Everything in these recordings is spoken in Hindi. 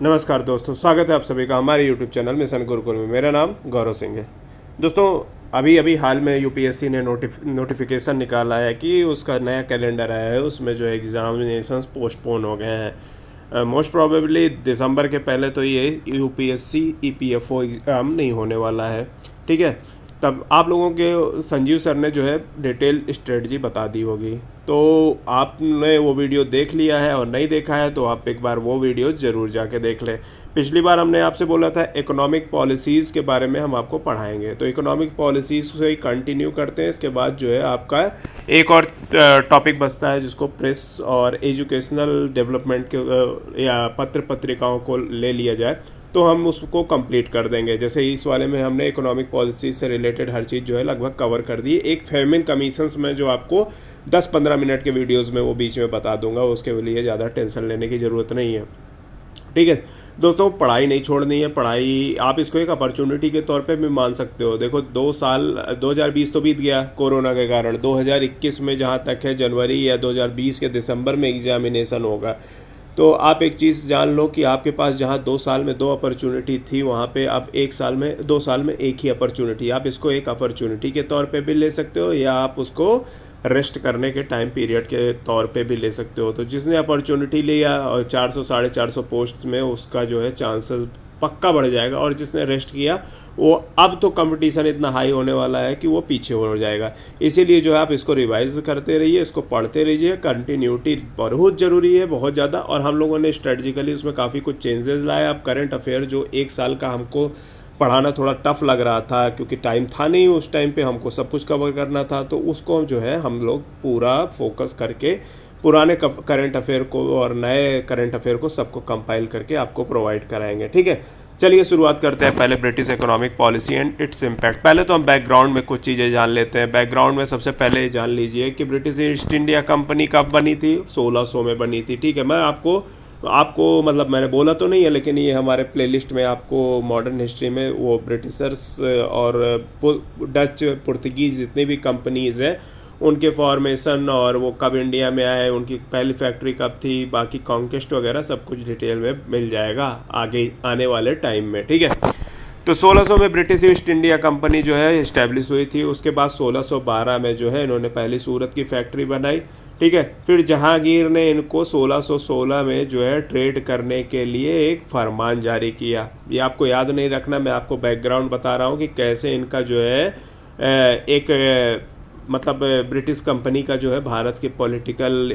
नमस्कार दोस्तों, स्वागत है आप सभी का हमारे YouTube चैनल मिशन गुरुकुल में। मेरा नाम गौरव सिंह है। दोस्तों, अभी अभी हाल में यूपीएससी ने नोटिफिकेशन निकाला है कि उसका नया कैलेंडर आया है, उसमें जो है एग्जामिनेशंस पोस्टपोन हो गए हैं। मोस्ट प्रोबेबली दिसंबर के पहले तो ये यूपीएससी ईपीएफओ एग्ज़ाम नहीं होने वाला है। ठीक है, तब आप लोगों के संजीव सर ने जो है डिटेल स्ट्रेटजी बता दी होगी। तो आपने वो वीडियो देख लिया है और नहीं देखा है तो आप एक बार वो वीडियो ज़रूर जाके देख लें। पिछली बार हमने आपसे बोला था इकोनॉमिक पॉलिसीज़ के बारे में हम आपको पढ़ाएंगे, तो इकोनॉमिक पॉलिसीज़ से ही कंटिन्यू करते हैं। इसके बाद जो है आपका एक और टॉपिक बचता है जिसको प्रेस और एजुकेशनल डेवलपमेंट के या पत्र पत्रिकाओं को ले लिया जाए, तो हम उसको कंप्लीट कर देंगे। जैसे इस वाले में हमने इकोनॉमिक पॉलिसी से रिलेटेड हर चीज़ जो है लगभग कवर कर दी। एक फेमिन कमीशंस में जो आपको 10-15 मिनट के वीडियोस में वो बीच में बता दूंगा, उसके लिए ज़्यादा टेंशन लेने की ज़रूरत नहीं है। ठीक है दोस्तों, पढ़ाई नहीं छोड़नी है। पढ़ाई आप इसको एक अपॉर्चुनिटी के तौर पे भी मान सकते हो। देखो 2 साल 2020 तो बीत गया कोरोना के कारण। 2021 में जहाँ तक है जनवरी या 2020 के दिसंबर में एग्जामिनेशन होगा। तो आप एक चीज़ जान लो कि आपके पास जहाँ 2 साल में 2 अपॉर्चुनिटी थी, वहाँ पे अब 1 साल में 2 साल में एक ही अपॉर्चुनिटी। आप इसको एक अपॉर्चुनिटी के तौर पे भी ले सकते हो या आप उसको रेस्ट करने के टाइम पीरियड के तौर पे भी ले सकते हो। तो जिसने अपॉर्चुनिटी लिया और 400 450 पोस्ट में, उसका जो है चांसेस पक्का बढ़ जाएगा। और जिसने रेस्ट किया वो अब तो कंपटीशन इतना हाई होने वाला है कि वो पीछे हो जाएगा। इसीलिए जो है आप इसको रिवाइज करते रहिए, इसको पढ़ते रहिए। कंटिन्यूटी बहुत ज़रूरी है, बहुत ज़्यादा। और हम लोगों ने स्ट्रेटजिकली उसमें काफ़ी कुछ चेंजेस लाए। अब करंट अफेयर जो 1 साल का हमको पढ़ाना थोड़ा टफ लग रहा था क्योंकि टाइम था नहीं, उस टाइम पे हमको सब कुछ कवर करना था, तो उसको जो है हम लोग पूरा फोकस करके पुराने करंट अफेयर को और नए करंट अफेयर को सबको कंपाइल करके आपको प्रोवाइड कराएंगे। ठीक है, चलिए शुरुआत करते हैं पहले British economic policy and its impact. पहले तो हम बैकग्राउंड में कुछ चीज़ें जान लेते हैं। बैकग्राउंड में सबसे पहले जान लीजिए कि ब्रिटिश ईस्ट इंडिया कंपनी कब बनी थी। 1600 में बनी थी। ठीक है, मैं आपको आपको मतलब मैंने बोला तो नहीं है, लेकिन ये हमारे प्लेलिस्ट में आपको मॉडर्न हिस्ट्री में वो ब्रिटिशर्स और डच पुर्तगीज़ जितनी भी कंपनीज़ हैं उनके फॉर्मेशन और वो कब इंडिया में आए, उनकी पहली फैक्ट्री कब थी, बाकी कॉन्क्वेस्ट वगैरह सब कुछ डिटेल में मिल जाएगा आगे आने वाले टाइम में। ठीक है, तो 1600 में ब्रिटिश ईस्ट इंडिया कंपनी जो है इस्टेब्लिश हुई थी। उसके बाद 1612 में जो है इन्होंने पहली सूरत की फैक्ट्री बनाई। ठीक है, फिर जहांगीर ने इनको 1616 में जो है ट्रेड करने के लिए एक फरमान जारी किया। ये आपको याद नहीं रखना, मैं आपको बैकग्राउंड बता रहा हूँ कि कैसे इनका जो है एक मतलब ब्रिटिश कंपनी का जो है भारत के पॉलिटिकल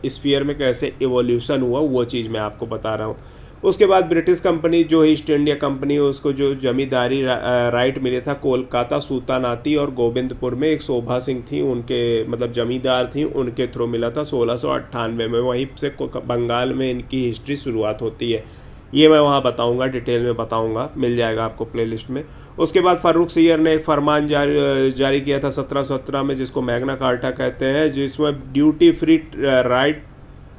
स्फीयर में कैसे इवोल्यूशन हुआ, वो चीज़ मैं आपको बता रहा हूँ। उसके बाद ब्रिटिश कंपनी जो ईस्ट इंडिया कंपनी है उसको जो जमींदारी राइट मिले था कोलकाता, सुल्तानाती और गोविंदपुर में एक शोभा सिंह थी, उनके मतलब जमींदार थी, उनके थ्रू मिला था 1698 में। वहीं से बंगाल में इनकी हिस्ट्री शुरुआत होती है। ये मैं वहाँ बताऊँगा, डिटेल में बताऊँगा, मिल जाएगा आपको प्लेलिस्ट में। उसके बाद फारूक सैयद ने एक फरमान जारी किया था 1717 में, जिसको मैग्ना कार्टा कहते हैं, जिसमें duty free right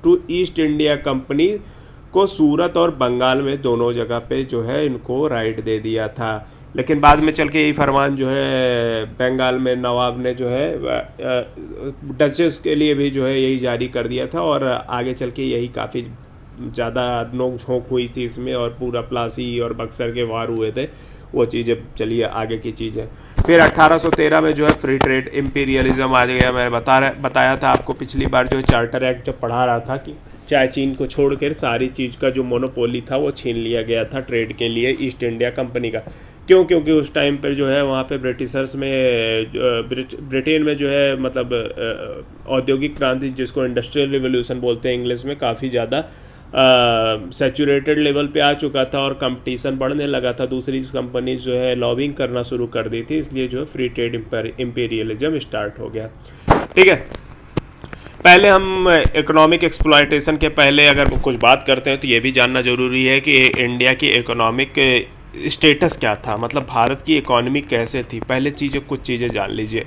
to East India Company को सूरत और बंगाल में दोनों जगह पे जो है इनको राइट दे दिया था। लेकिन बाद में चल के यही फरमान जो है बंगाल में नवाब ने जो है डचेस के लिए भी जो है यही जारी कर दिया था। और आगे चल के यही काफ़ी ज़्यादा नोक झोंक हुई थी इसमें और पूरा प्लासी और बक्सर के वार हुए थे। वो चीज़ें चलिए आगे की चीज़ है। फिर 1813 में जो है फ्री ट्रेड इम्पीरियलिज्म आ गया। मैं बताया था आपको पिछली बार जो चार्टर एक्ट जब पढ़ा रहा था कि चाहे चीन को छोड़कर सारी चीज़ का जो मोनोपोली था वो छीन लिया गया था ट्रेड के लिए ईस्ट इंडिया कंपनी का। क्यों? क्योंकि उस टाइम पर जो है वहाँ पे ब्रिटिशर्स में ब्रिटेन में जो है मतलब औद्योगिक क्रांति, जिसको इंडस्ट्रियल रिवोल्यूशन बोलते हैं इंग्लिश में, काफ़ी ज़्यादा सैचुरेटेड लेवल पे आ चुका था और कंपटीशन बढ़ने लगा था। दूसरी कंपनी जो है लॉबिंग करना शुरू कर दी थी, इसलिए जो है फ्री ट्रेड इम्पीरियलिज्म स्टार्ट हो गया। ठीक है, पहले हम इकोनॉमिक एक्सप्लॉयटेशन के पहले अगर कुछ बात करते हैं तो ये भी जानना ज़रूरी है कि इंडिया की इकोनॉमिक स्टेटस क्या था, मतलब भारत की इकोनॉमी कैसे थी। पहले कुछ चीज़ें जान लीजिए।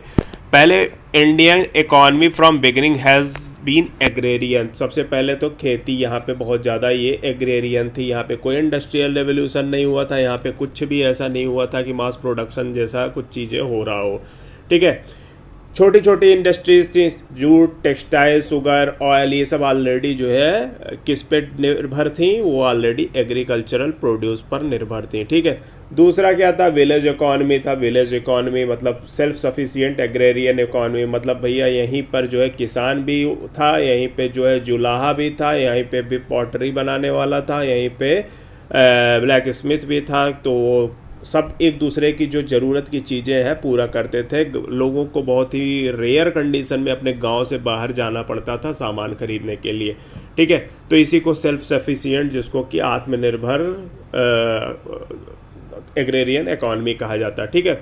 पहले Indian economy from beginning has been agrarian. सबसे पहले तो खेती यहाँ पे बहुत ज़्यादा ये एग्रेरियन थी। यहाँ पे कोई इंडस्ट्रियल रेवोल्यूशन नहीं हुआ था, यहाँ पे कुछ भी ऐसा नहीं हुआ था कि मास प्रोडक्शन जैसा कुछ चीज़ें हो रहा हो। ठीक है, छोटी छोटी इंडस्ट्रीज थी, जूट, टेक्सटाइल, शुगर, ऑयल, ये सब ऑलरेडी जो है किस पे निर्भर थी, वो ऑलरेडी एग्रीकल्चरल प्रोड्यूस पर निर्भर थी। ठीक है। दूसरा क्या था, विलेज इकॉनमी था। विलेज इकॉनमी मतलब सेल्फ सफिशिएंट एग्रेरियन इकॉनमी, मतलब भैया यहीं पर जो है किसान भी था, यहीं पे जो है जुलाहा भी था, यहीं पे भी पॉटरी बनाने वाला था, यहीं पे ब्लैक स्मिथ भी था। तो सब एक दूसरे की जो ज़रूरत की चीज़ें हैं पूरा करते थे। लोगों को बहुत ही रेयर कंडीशन में अपने गांव से बाहर जाना पड़ता था सामान खरीदने के लिए। ठीक है। तो इसी को सेल्फ सफिशिएंट, जिसको कि आत्मनिर्भर एग्रेरियन इकॉनमी कहा जाता है। ठीक है।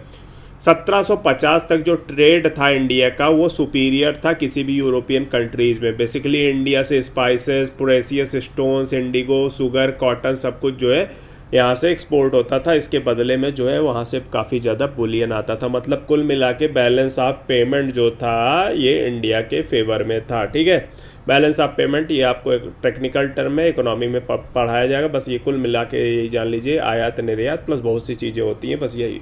1750 तक जो ट्रेड था इंडिया का, वो सुपीरियर था किसी भी यूरोपियन कंट्रीज़ में। बेसिकली इंडिया से spices, precious stones, Indigo, sugar, cotton, सब कुछ जो है यहाँ से एक्सपोर्ट होता था। इसके बदले में जो है वहाँ से काफ़ी ज़्यादा बुलियन आता था। मतलब कुल मिला के बैलेंस ऑफ पेमेंट जो था ये इंडिया के फेवर में था। ठीक है। बैलेंस ऑफ पेमेंट ये आपको एक टेक्निकल टर्म है, इकोनॉमी में पढ़ाया जाएगा। बस ये कुल मिला के यही जान लीजिए, आयात निर्यात प्लस बहुत सी चीज़ें होती हैं, बस यही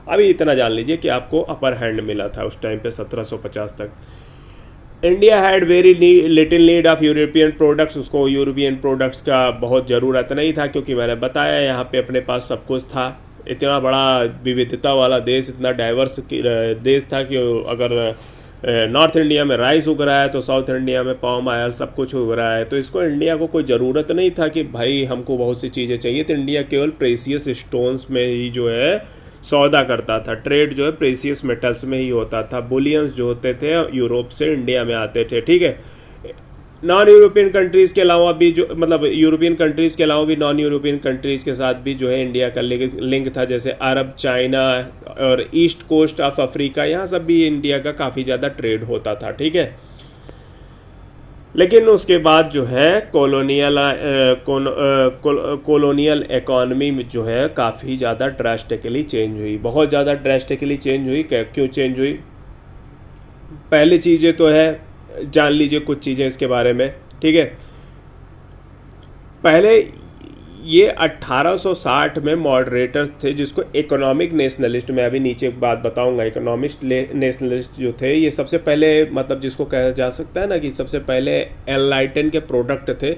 अभी इतना जान लीजिए कि आपको अपर हैंड मिला था उस टाइम पे 1750 तक। India had very little need of European products, उसको यूरोपियन प्रोडक्ट्स का बहुत ज़रूरत नहीं था, क्योंकि मैंने बताया यहाँ पे अपने पास सब कुछ था। इतना बड़ा विविधता वाला देश, इतना डाइवर्स देश था कि अगर नॉर्थ इंडिया में राइस उग रहा है तो साउथ इंडिया में पाम ऑयल, सब कुछ उग रहा है। तो इसको इंडिया को कोई ज़रूरत नहीं था कि भाई हमको बहुत सी चीज़ें चाहिए। तो इंडिया केवल प्रेशियस स्टोन्स में ही जो है सौदा करता था। ट्रेड जो है प्रेशियस मेटल्स में ही होता था। बुलियंस जो होते थे यूरोप से इंडिया में आते थे। ठीक है। नॉन यूरोपियन कंट्रीज़ के अलावा भी जो मतलब यूरोपियन कंट्रीज़ के अलावा भी नॉन यूरोपियन कंट्रीज़ के साथ भी जो है इंडिया का लिंक था, जैसे अरब, चाइना और ईस्ट कोस्ट ऑफ अफ्रीका, यहाँ सब भी इंडिया का काफ़ी ज़्यादा ट्रेड होता था। ठीक है। लेकिन उसके बाद जो है कॉलोनियल इकॉनमी में जो है काफ़ी ज़्यादा ड्रास्टिकली चेंज हुई, बहुत ज़्यादा ड्रास्टिकली चेंज हुई। क्यों चेंज हुई? पहली चीज़ें तो है, जान लीजिए कुछ चीज़ें इसके बारे में। ठीक है। पहले ये 1860 में मॉडरेटर्स थे, जिसको इकोनॉमिक नेशनलिस्ट, मैं अभी नीचे एक बात बताऊंगा, इकोनॉमिस्ट नेशनलिस्ट जो थे ये सबसे पहले मतलब जिसको कहा जा सकता है ना कि सबसे पहले एनलाइटन के प्रोडक्ट थे।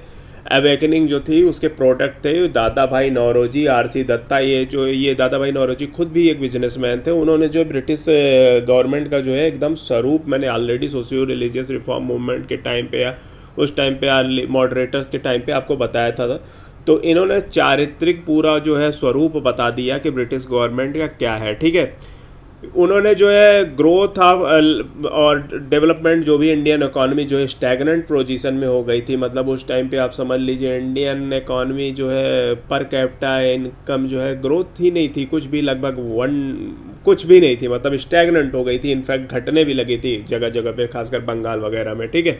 अवेकनिंग जो थी उसके प्रोडक्ट थे दादा भाई नौरोजी, आरसी दत्ता। ये दादा भाई नौरोजी खुद भी एक बिजनेसमैन थे। उन्होंने जो ब्रिटिश गवर्नमेंट का जो है एकदम स्वरूप, मैंने already socio religious reform movement के टाइम पे या उस टाइम पे मॉडरेटर्स के टाइम पे आपको बताया था। तो इन्होंने चारित्रिक पूरा जो है स्वरूप बता दिया कि ब्रिटिश गवर्नमेंट का क्या है। ठीक है। उन्होंने जो है ग्रोथ और डेवलपमेंट, जो भी इंडियन इकॉनमी जो है स्टैगनेंट पोजीशन में हो गई थी। मतलब उस टाइम पे आप समझ लीजिए इंडियन इकॉनमी जो है पर कैपिटा इनकम जो है ग्रोथ ही नहीं थी, कुछ भी, लगभग कुछ भी नहीं थी, मतलब स्टैगनेंट हो गई थी। इनफैक्ट घटने भी लगी थी जगह जगह पे, खासकर बंगाल वगैरह में। ठीक है।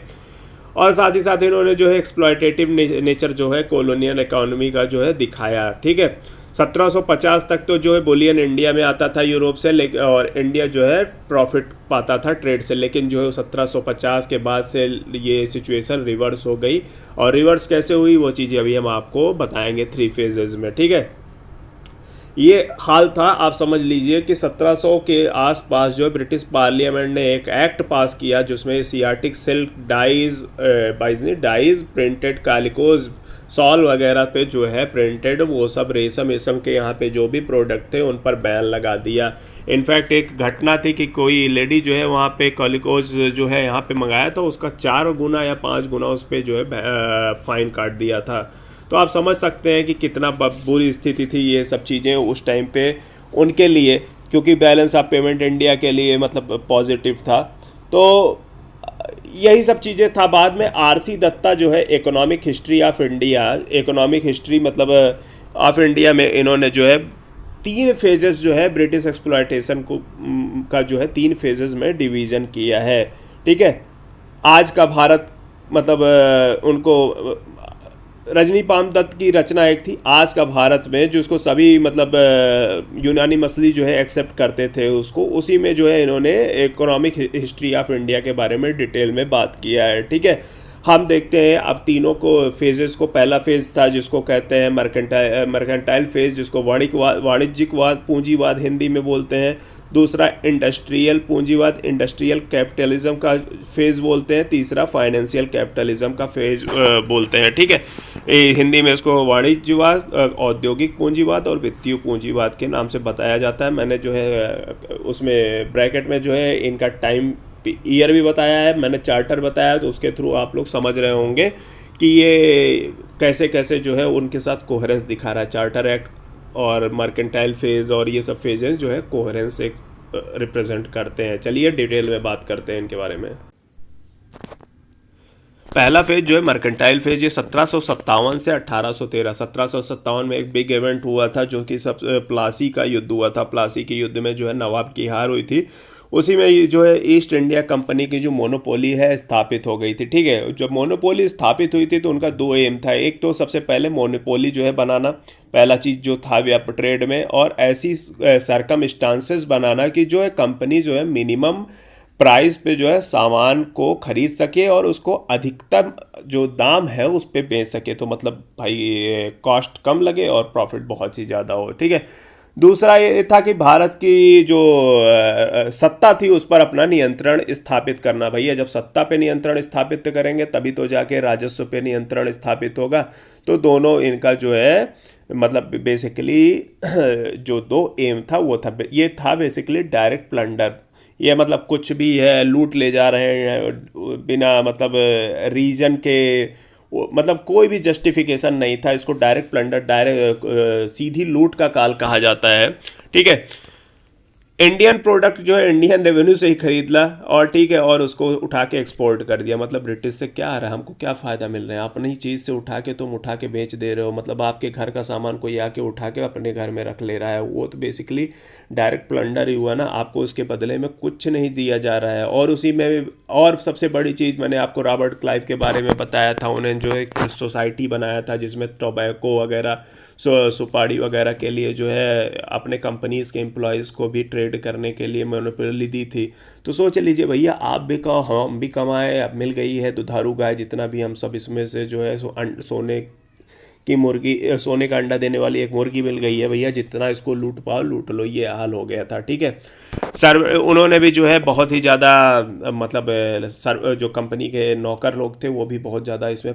और साथ ही साथ इन्होंने जो है एक्सप्लॉयटेटिव नेचर जो है कॉलोनियल इकॉनमी का जो है दिखाया। ठीक है। 1750 तक तो जो है बुलियन इंडिया में आता था यूरोप से, और इंडिया जो है प्रॉफिट पाता था ट्रेड से। लेकिन जो है 1750 के बाद से ये सिचुएशन रिवर्स हो गई। और रिवर्स कैसे हुई वो चीज़ें अभी हम आपको बताएंगे 3 फेजेज में। ठीक है। ये हाल था, आप समझ लीजिए कि 1700 के आसपास जो ब्रिटिश पार्लियामेंट ने एक एक्ट पास किया जिसमें सियाटिक सिल्क डाइज प्रिंटेड कालिकोज सॉल वगैरह पे जो है प्रिंटेड वो सब रेशम के यहाँ पे जो भी प्रोडक्ट थे उन पर बैन लगा दिया। इनफैक्ट एक घटना थी कि कोई लेडी जो है वहाँ पे कालिकोज जो है यहाँ पे मंगाया था, उसका 4 गुना या 5 गुना उस पर जो है फाइन काट दिया था। तो आप समझ सकते हैं कि कितना बुरी स्थिति थी ये सब चीज़ें उस टाइम पे उनके लिए, क्योंकि बैलेंस ऑफ पेमेंट इंडिया के लिए मतलब पॉजिटिव था। तो यही सब चीज़ें था। बाद में आरसी दत्ता जो है इकोनॉमिक हिस्ट्री ऑफ इंडिया में इन्होंने जो है 3 फेजेस जो है ब्रिटिश एक्सप्लॉयटेशन का जो है 3 फेजेस में डिवीज़न किया है। ठीक है। आज का भारत मतलब उनको रजनी पामदत्त की रचना एक थी आज का भारत में, जो उसको सभी मतलब यूनानी मसली जो है एक्सेप्ट करते थे उसको, उसी में जो है इन्होंने इकोनॉमिक हिस्ट्री ऑफ इंडिया के बारे में डिटेल में बात किया है। ठीक है। हम देखते हैं अब तीनों को फेजेस को, पहला फेज था जिसको कहते हैं मर्केंटाइल फेज, जिसको वाणिज्यिकवाद पूंजीवाद हिंदी में बोलते हैं। दूसरा इंडस्ट्रियल पूंजीवाद, इंडस्ट्रियल कैपिटलिज्म का फेज बोलते हैं। तीसरा फाइनेंशियल कैपिटलिज्म का फेज बोलते हैं, ठीक है। हिंदी में इसको वाणिज्यवाद, औद्योगिक पूंजीवाद और वित्तीय पूंजीवाद के नाम से बताया जाता है। मैंने जो है उसमें ब्रैकेट में जो है इनका टाइम ईयर भी बताया है, मैंने चार्टर बताया, तो उसके थ्रू आप लोग समझ रहे होंगे कि ये कैसे कैसे जो है उनके साथ कोहेरेंस दिखा रहा है। चार्टर एक्ट और मर्केंटाइल फेज और ये सब फेजेस जो है कोहेरेंस एक रिप्रेजेंट करते हैं। चलिए डिटेल में बात करते हैं इनके बारे में। पहला फेज जो है मर्केंटाइल फेज, ये 1757 से 1813। 1757 में एक बिग इवेंट हुआ था जो कि सब प्लासी का युद्ध हुआ था। प्लासी के युद्ध में जो है नवाब की हार हुई थी। उसी में ये जो है ईस्ट इंडिया कंपनी की जो मोनोपोली है स्थापित हो गई थी, ठीक है। जब मोनोपोली स्थापित हुई थी तो उनका दो एम था। एक तो सबसे पहले मोनोपोली जो है बनाना, पहला चीज़ जो था व्यापार ट्रेड में, और ऐसी सरकमस्टांसेस बनाना कि जो है कंपनी जो है मिनिमम प्राइस पे जो है सामान को खरीद सके और उसको अधिकतम जो दाम है उस पे बेच सके। तो मतलब भाई कॉस्ट कम लगे और प्रॉफिट बहुत ही ज़्यादा हो, ठीक है। दूसरा ये था कि भारत की जो सत्ता थी उस पर अपना नियंत्रण स्थापित करना। भैया जब सत्ता पे नियंत्रण स्थापित करेंगे तभी तो जाके राजस्व पे नियंत्रण स्थापित होगा। तो दोनों इनका जो है मतलब बेसिकली जो दो एम था वो था, ये था बेसिकली डायरेक्ट प्लंडर। ये मतलब कुछ भी है लूट ले जा रहे हैं बिना मतलब रीजन के, मतलब कोई भी जस्टिफिकेशन नहीं था। इसको डायरेक्ट प्लंडर, डायरेक्ट सीधी लूट का काल कहा जाता है, ठीक है। इंडियन प्रोडक्ट जो है इंडियन रेवेन्यू से ही खरीद ला और ठीक है, और उसको उठा के एक्सपोर्ट कर दिया। मतलब ब्रिटिश से क्या आ रहा है, हमको क्या फ़ायदा मिल रहा है, अपनी चीज़ से उठा के तुम उठा के बेच दे रहे हो। मतलब आपके घर का सामान कोई आके उठा के अपने घर में रख ले रहा है, वो तो बेसिकली डायरेक्ट प्लंडर ही हुआ ना। आपको उसके बदले में कुछ नहीं दिया जा रहा है। और उसी में और सबसे बड़ी चीज़ मैंने आपको रॉबर्ट क्लाइव के बारे में बताया था। उन्हें जो एक सोसाइटी बनाया था जिसमें टोबैको वगैरह, सुपारी वगैरह के लिए जो है अपने कंपनीज़ के एम्प्लॉयज़ को भी ट्रेड करने के लिए मोनोपोली दी थी। तो सोच लीजिए भैया, आप भी कहो हम भी कमाए, अब मिल गई है दुधारू गाय, जितना भी हम सब इसमें से जो है सोने की मुर्गी, सोने का अंडा देने वाली एक मुर्गी मिल गई है भैया। जितना इसको लूट पाओ लूट लो, ये हाल हो गया था, ठीक है। सर उन्होंने भी जो है बहुत ही ज़्यादा मतलब सर जो कंपनी के नौकर लोग थे वो भी बहुत ज़्यादा इसमें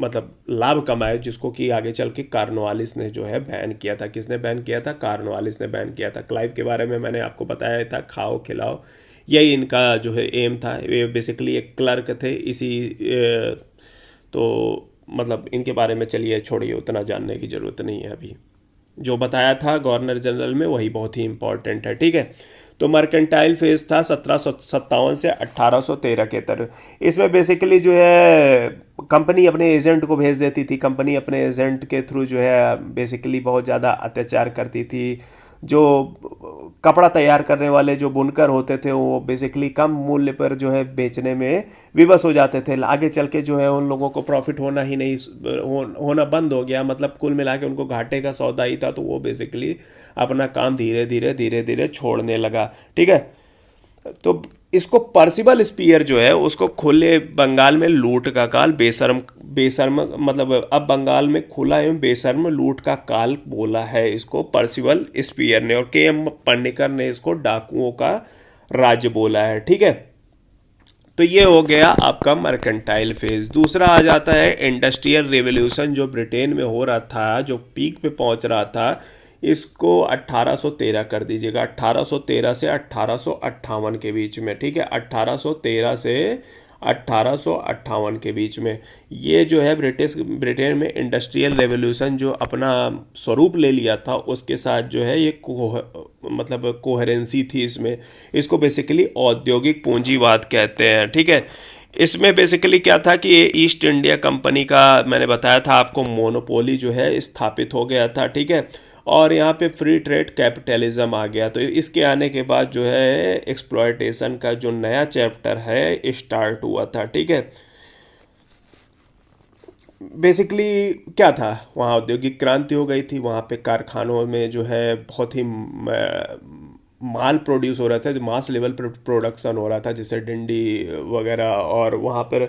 मतलब लाभ कमाए, जिसको कि आगे चल के कॉर्नवालिस ने जो है बैन किया था। किसने बैन किया था? कॉर्नवालिस ने बैन किया था। क्लाइव के बारे में मैंने आपको बताया था, खाओ खिलाओ, यही इनका जो है एम था। ये बेसिकली एक क्लर्क थे इसी तो मतलब इनके बारे में चलिए छोड़िए, उतना जानने की ज़रूरत नहीं है अभी। जो बताया था गवर्नर जनरल में वही बहुत ही इंपॉर्टेंट है, ठीक है। तो मर्केंटाइल फेज था 1757 से 1813 के तरफ। इसमें बेसिकली जो है कंपनी अपने एजेंट को भेज देती थी। कंपनी अपने एजेंट के थ्रू जो है बेसिकली बहुत ज़्यादा अत्याचार करती थी। जो कपड़ा तैयार करने वाले जो बुनकर होते थे वो बेसिकली कम मूल्य पर जो है बेचने में विवश हो जाते थे। आगे चल के जो है उन लोगों को प्रॉफिट होना ही नहीं होना बंद हो गया। मतलब कुल मिला के उनको घाटे का सौदा ही था। तो वो बेसिकली अपना काम धीरे धीरे धीरे धीरे छोड़ने लगा, ठीक है। तो इसको पर्सिबल स्पीयर जो है उसको खुले बंगाल में लूट का काल, बेशर्म बेशर्म मतलब अब बंगाल में खुला एवं बेशर्म लूट का काल बोला है इसको पर्सिबल स्पीयर ने। और के एम पन्नेकर ने इसको डाकुओं का राज्य बोला है, ठीक है। तो ये हो गया आपका मर्केंटाइल फेज। दूसरा आ जाता है इंडस्ट्रियल रेवोल्यूशन, जो ब्रिटेन में हो रहा था, जो पीक पे पहुंच रहा था। इसको 1813 कर दीजिएगा, 1813 से 1858 के बीच में, ठीक है। 1813 से 1858 के बीच में ये जो है ब्रिटेन में इंडस्ट्रियल रेवोल्यूशन जो अपना स्वरूप ले लिया था, उसके साथ जो है ये मतलब कोहेरेंसी थी इसमें। इसको बेसिकली औद्योगिक पूंजीवाद कहते हैं, ठीक है। इसमें बेसिकली क्या था कि ये ईस्ट इंडिया कंपनी का मैंने बताया था आपको मोनोपोली जो है स्थापित हो गया था, ठीक है। और यहाँ पे फ्री ट्रेड कैपिटलिज्म आ गया। तो इसके आने के बाद जो है एक्सप्लॉयटेशन का जो नया चैप्टर है स्टार्ट हुआ था, ठीक है। बेसिकली क्या था, वहाँ औद्योगिक क्रांति हो गई थी। वहाँ पे कारखानों में जो है बहुत ही माल प्रोड्यूस हो रहा था, जो मास लेवल पर प्रोडक्शन हो रहा था, जैसे डंडी वगैरह, और वहाँ पर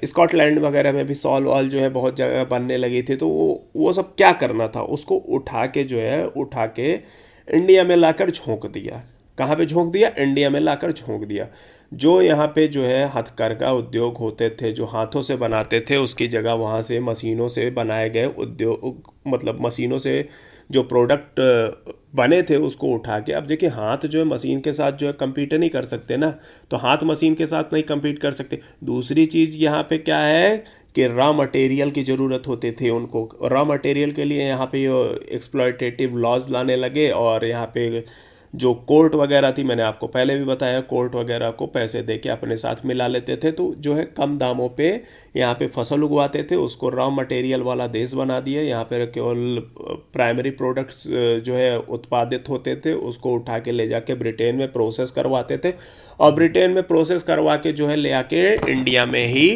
स्कॉटलैंड वगैरह में भी सॉल वॉल जो है बहुत जगह बनने लगी थी। तो वो सब क्या करना था, उसको उठा के जो है उठा के इंडिया में लाकर झोंक दिया। कहाँ पे झोंक दिया? इंडिया में लाकर झोंक दिया। जो यहाँ पे जो है हथकरघा उद्योग होते थे, जो हाथों से बनाते थे, उसकी जगह वहाँ से मशीनों से बनाए गए उद्योग, मतलब मशीनों से जो प्रोडक्ट बने थे उसको उठा के, अब देखिए हाथ जो है मशीन के साथ जो है compete नहीं कर सकते ना, तो हाथ मशीन के साथ नहीं compete कर सकते। दूसरी चीज़ यहाँ पे क्या है कि रॉ मटेरियल की ज़रूरत होती थी उनको। रॉ मटेरियल के लिए यहाँ पे एक्सप्लॉयटेटिव लॉज लाने लगे, और यहाँ पे जो कोर्ट वगैरह थी, मैंने आपको पहले भी बताया, कोर्ट वगैरह को पैसे दे के अपने साथ मिला लेते थे। तो जो है कम दामों पे यहाँ पे फसल उगवाते थे, उसको रॉ मटेरियल वाला देश बना दिया। यहाँ पे केवल प्राइमरी प्रोडक्ट्स जो है उत्पादित होते थे, उसको उठा के ले जाके ब्रिटेन में प्रोसेस करवाते थे, और ब्रिटेन में प्रोसेस करवा के जो है ले आके इंडिया में ही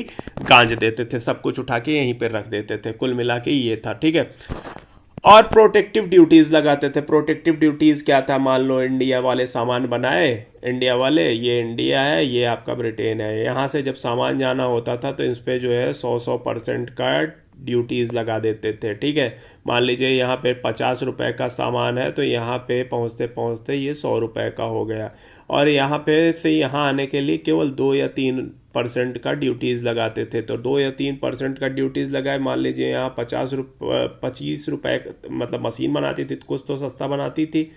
गांज देते थे, सब कुछ उठा के यहीं पर रख देते थे। कुल मिला के ये था, ठीक है। और प्रोटेक्टिव ड्यूटीज़ लगाते थे। प्रोटेक्टिव ड्यूटीज़ क्या था? मान लो इंडिया वाले सामान बनाए, इंडिया वाले, ये इंडिया है, ये आपका ब्रिटेन है, यहाँ से जब सामान जाना होता था तो इस पर जो है 100% का ड्यूटीज़ लगा देते थे, ठीक है। मान लीजिए यहाँ पे 50 रुपए का सामान है, तो यहाँ पे पहुँचते पहुँचते ये 100 रुपए का हो गया, और यहाँ पे से यहाँ आने के लिए केवल 2 या 3% का ड्यूटीज़ लगाते थे। तो 2 या 3% का ड्यूटीज़ लगाए, मान लीजिए यहाँ 25 रुपए, मतलब मशीन बनाती थी, कुछ तो सस्ता बनाती थी।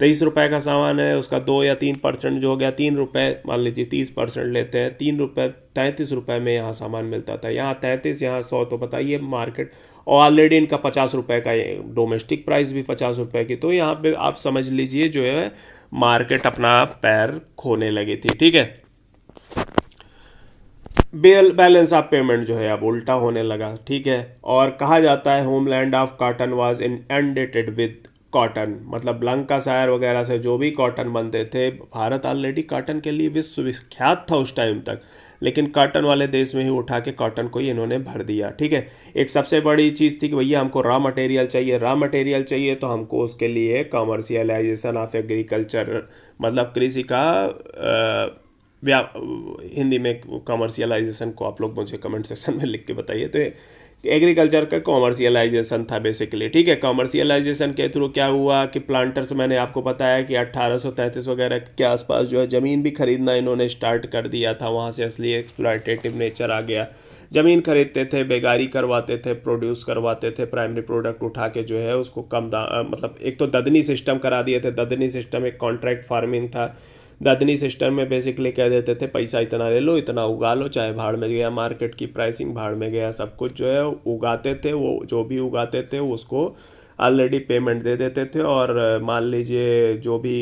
23 रुपए का सामान है, उसका 2 या 3% जो हो गया 3 रुपए, मान लीजिए 30% लेते हैं, 3 रुपए, 33 रुपए में यहाँ सामान मिलता था। यहाँ 33, यहाँ 100, तो बताइए मार्केट। और ऑलरेडी इनका 50 रुपए का डोमेस्टिक प्राइस भी 50 रुपए की, तो यहाँ पे आप समझ लीजिए जो है मार्केट अपना पैर खोने लगी थी, ठीक है। बैलेंस ऑफ पेमेंट जो है अब उल्टा होने लगा, ठीक है। और कहा जाता है homeland of cotton was indebted with cotton, मतलब लंकाशायर वगैरह से जो भी कॉटन बनते थे, भारत ऑलरेडी कॉटन के लिए विश्वविख्यात था उस टाइम तक, लेकिन कॉटन वाले देश में ही उठा के कॉटन को ही इन्होंने भर दिया, ठीक है। एक सबसे बड़ी चीज़ थी कि भैया हमको रॉ मटेरियल चाहिए, रॉ मटेरियल चाहिए, तो हमको उसके लिए कॉमर्शियलाइजेशन ऑफ एग्रीकल्चर, मतलब कृषि का हिंदी में कॉमर्शियलाइजेशन को आप लोग मुझे कमेंट सेक्शन में लिख के बताइए। तो एग्रीकल्चर का कॉमर्शियलाइजेशन था बेसिकली, ठीक है। कॉमर्शियलाइजेशन के थ्रू क्या हुआ कि प्लांटर्स, मैंने आपको बताया कि 1833 वगैरह के आसपास जो है ज़मीन भी खरीदना इन्होंने स्टार्ट कर दिया था, वहाँ से असली एक्सप्लॉयटेटिव नेचर आ गया। ज़मीन खरीदते थे, बेगारी करवाते थे, प्रोड्यूस करवाते थे, प्राइमरी प्रोडक्ट उठा के जो है उसको कम मतलब एक तो ददनी सिस्टम करा दिए थे। ददनी सिस्टम एक कॉन्ट्रैक्ट फार्मिंग था। ददनी सिस्टम में बेसिकली कह देते थे पैसा इतना ले लो, इतना उगा लो, चाहे भाड़ में गया मार्केट की प्राइसिंग, भाड़ में गया सब कुछ जो है उगाते थे। वो जो भी उगाते थे उसको ऑलरेडी पेमेंट दे देते थे, और मान लीजिए जो भी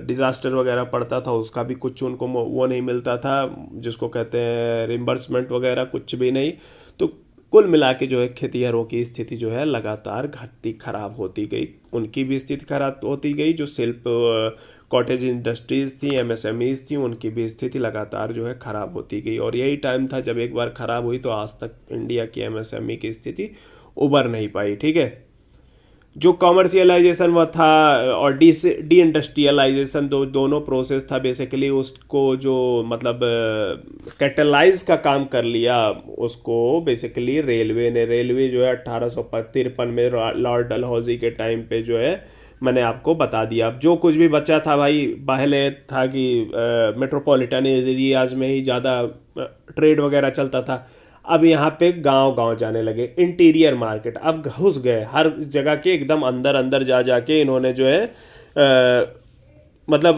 डिज़ास्टर वगैरह पड़ता था उसका भी कुछ उनको वो नहीं मिलता था, जिसको कहते हैं रिम्बर्समेंट वगैरह, कुछ भी नहीं। तो कुल मिला के जो है खेतिहरों की स्थिति जो है लगातार घटती खराब होती गई, उनकी भी स्थिति खराब होती गई। जो शिल्प कॉटेज इंडस्ट्रीज़ थी, एमएसएमईज थी, उनकी भी स्थिति लगातार जो है ख़राब होती गई। और यही टाइम था जब एक बार ख़राब हुई तो आज तक इंडिया की एमएसएमई की स्थिति उबर नहीं पाई, ठीक है। जो कॉमर्शियलाइजेशन वह था और डी इंडस्ट्रियलाइजेशन, दोनों प्रोसेस था बेसिकली, उसको जो मतलब कैटलाइज का काम कर लिया उसको बेसिकली रेलवे ने। रेलवे जो है 1853 में लॉर्ड डलहौजी के टाइम पे जो है मैंने आपको बता दिया। अब जो कुछ भी बचा था भाई, पहले था कि मेट्रोपॉलिटन एरियाज में ही ज़्यादा ट्रेड वगैरह चलता था, अब यहाँ पे गांव गांव जाने लगे। इंटीरियर मार्केट अब घुस गए हर जगह के, एकदम अंदर अंदर जा जाके इन्होंने जो है मतलब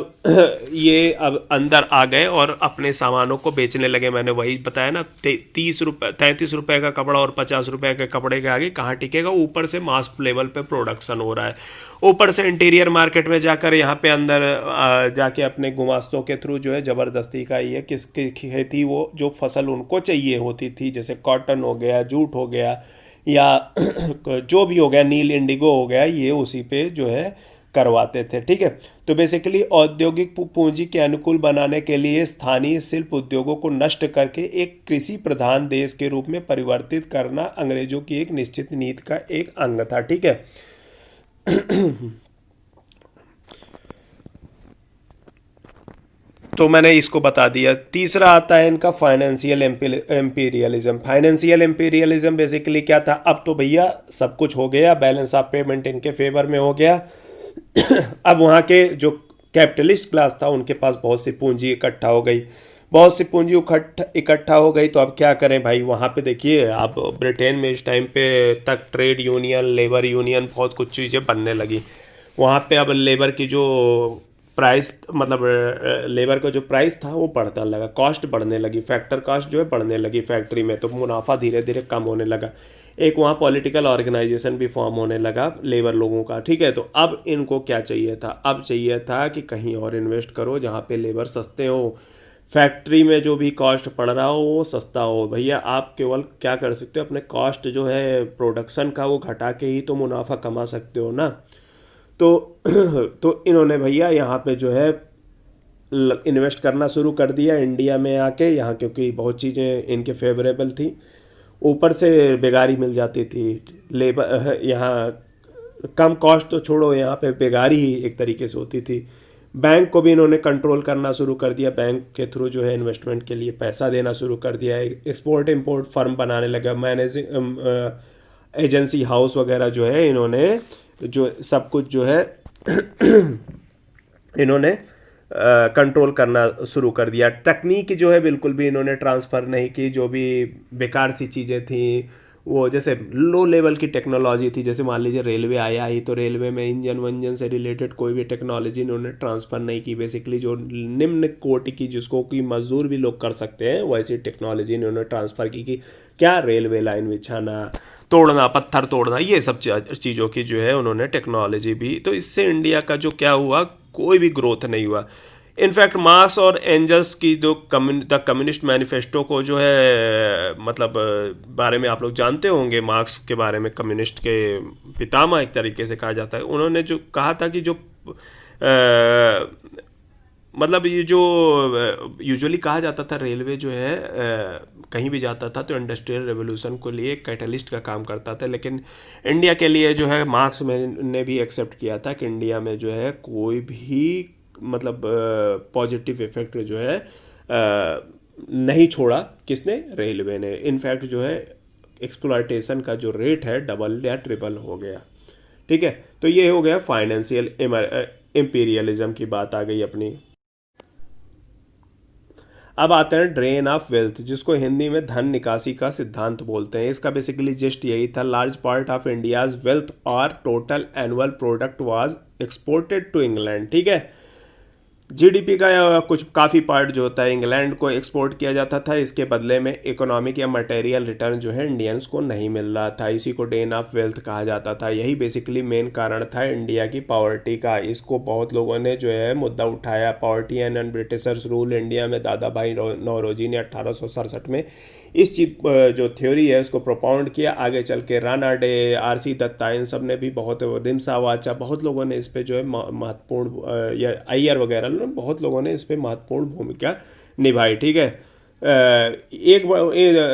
ये अब अंदर आ गए और अपने सामानों को बेचने लगे। मैंने वही बताया ना, 33 रुपए का कपड़ा और 50 रुपए के कपड़े के आगे कहाँ टिकेगा। ऊपर से मास लेवल पे प्रोडक्शन हो रहा है, ऊपर से इंटीरियर मार्केट में जाकर यहाँ पे अंदर जाके अपने गुमास्तों के थ्रू जो है ज़बरदस्ती का ये किसकी खेती, वो जो फसल उनको चाहिए होती थी, जैसे कॉटन हो गया, जूट हो गया, या जो भी हो गया, नील इंडिगो हो गया, ये उसी पे जो है करवाते थे, ठीक है। तो बेसिकली औद्योगिक पूंजी के अनुकूल बनाने के लिए स्थानीय शिल्प उद्योगों को नष्ट करके एक कृषि प्रधान देश के रूप में परिवर्तित करना अंग्रेजों की एक निश्चित नीति का एक अंग था, ठीक है। तो मैंने इसको बता दिया। तीसरा आता है इनका financial imperialism. Financial imperialism basically क्या था, अब तो भैया सब कुछ हो गया, बैलेंस ऑफ पेमेंट इनके फेवर में हो गया। अब वहाँ के जो कैपिटलिस्ट क्लास था उनके पास बहुत सी पूंजी इकट्ठा हो गई, बहुत सी पूंजी इकट्ठा हो गई। तो अब क्या करें भाई, वहाँ पे देखिए आप ब्रिटेन में इस टाइम पे तक ट्रेड यूनियन, लेबर यूनियन, बहुत कुछ चीज़ें बनने लगी वहाँ पे। अब लेबर की जो प्राइस, मतलब लेबर का जो प्राइस था वो बढ़ता लगा, कॉस्ट बढ़ने लगी, फैक्टर कॉस्ट जो है बढ़ने लगी फैक्ट्री में, तो मुनाफा धीरे धीरे कम होने लगा। एक वहाँ पॉलिटिकल ऑर्गेनाइजेशन भी फॉर्म होने लगा लेबर लोगों का, ठीक है। तो अब इनको क्या चाहिए था, अब चाहिए था कि कहीं और इन्वेस्ट करो जहाँ पे लेबर सस्ते हो, फैक्ट्री में जो भी कॉस्ट पड़ रहा हो वो सस्ता हो। भैया आप केवल क्या कर सकते हो, अपने कॉस्ट जो है प्रोडक्शन का वो घटा के ही तो मुनाफा कमा सकते हो ना। तो तो इन्होंने भैया यहाँ पे जो है इन्वेस्ट करना शुरू कर दिया इंडिया में आके, यहाँ क्योंकि बहुत चीज़ें इनके फेवरेबल थी, ऊपर से बेगारी मिल जाती थी, लेबर यहाँ कम कॉस्ट तो छोड़ो, यहाँ पे बेगारी ही एक तरीके से होती थी। बैंक को भी इन्होंने कंट्रोल करना शुरू कर दिया, बैंक के थ्रू जो है इन्वेस्टमेंट के लिए पैसा देना शुरू कर दिया है, एक्सपोर्ट इंपोर्ट फर्म बनाने लगा, मैनेजिंग एजेंसी हाउस वगैरह जो है इन्होंने, जो सब कुछ जो है इन्होंने कंट्रोल करना शुरू कर दिया। तकनीक जो है बिल्कुल भी इन्होंने ट्रांसफ़र नहीं की, जो भी बेकार सी चीज़ें थी वो, जैसे लो लेवल की टेक्नोलॉजी थी, जैसे मान लीजिए रेलवे आया ही तो रेलवे में इंजन वंजन से रिलेटेड कोई भी टेक्नोलॉजी इन्होंने ट्रांसफ़र नहीं की। बेसिकली जो निम्न कोटि की, जिसको कि मजदूर भी लोग कर सकते हैं, वैसी टेक्नोलॉजी इन्होंने ट्रांसफ़र की कि क्या रेलवे लाइन बिछाना, तोड़ना, पत्थर तोड़ना, ये सब चीज़ों की जो है उन्होंने टेक्नोलॉजी भी। तो इससे इंडिया का जो क्या हुआ, कोई भी ग्रोथ नहीं हुआ। इनफैक्ट मार्क्स और एंजल्स की जो द कम्युनिस्ट मैनिफेस्टो को जो है, मतलब बारे में आप लोग जानते होंगे, मार्क्स के बारे में, कम्युनिस्ट के पितामह एक तरीके से कहा जाता है। उन्होंने जो कहा था कि जो मतलब ये जो यूजुअली कहा जाता था रेलवे जो है कहीं भी जाता था तो इंडस्ट्रियल रेवोल्यूशन को लिए कैटलिस्ट का काम करता था, लेकिन इंडिया के लिए जो है मार्क्स ने भी एक्सेप्ट किया था कि इंडिया में जो है कोई भी मतलब पॉजिटिव इफेक्ट जो है नहीं छोड़ा, किसने, रेलवे ने। इनफैक्ट जो है एक्सप्लॉयटेशन का जो रेट है डबल या ट्रिपल हो गया, ठीक है। तो ये हो गया फाइनेंशियल एम्पीरियलिज्म की बात आ गई अपनी। अब आते हैं ड्रेन ऑफ वेल्थ, जिसको हिंदी में धन निकासी का सिद्धांत बोलते हैं। इसका बेसिकली जस्ट यही था, large part of India's wealth और total annual product was exported to England, ठीक है। जीडीपी का कुछ काफ़ी पार्ट जो होता है इंग्लैंड को एक्सपोर्ट किया जाता था, इसके बदले में इकोनॉमिक या मटेरियल रिटर्न जो है इंडियंस को नहीं मिल रहा था, इसी को ड्रेन ऑफ वेल्थ कहा जाता था। यही बेसिकली मेन कारण था इंडिया की पॉवर्टी का। इसको बहुत लोगों ने जो है मुद्दा उठाया, poverty and Britishers rule India में। दादा भाई नौरोजी ने 1867 में इस चीज जो थ्योरी है उसको प्रोपाउंड किया। आगे चल के राणा डे, आरसी दत्ता, इन सब ने भी बहुत, दिमसा वाचा, बहुत लोगों ने इस पे जो है महत्वपूर्ण, या अय्यर वगैरह बहुत लोगों ने इस पे महत्वपूर्ण भूमिका निभाई, ठीक है।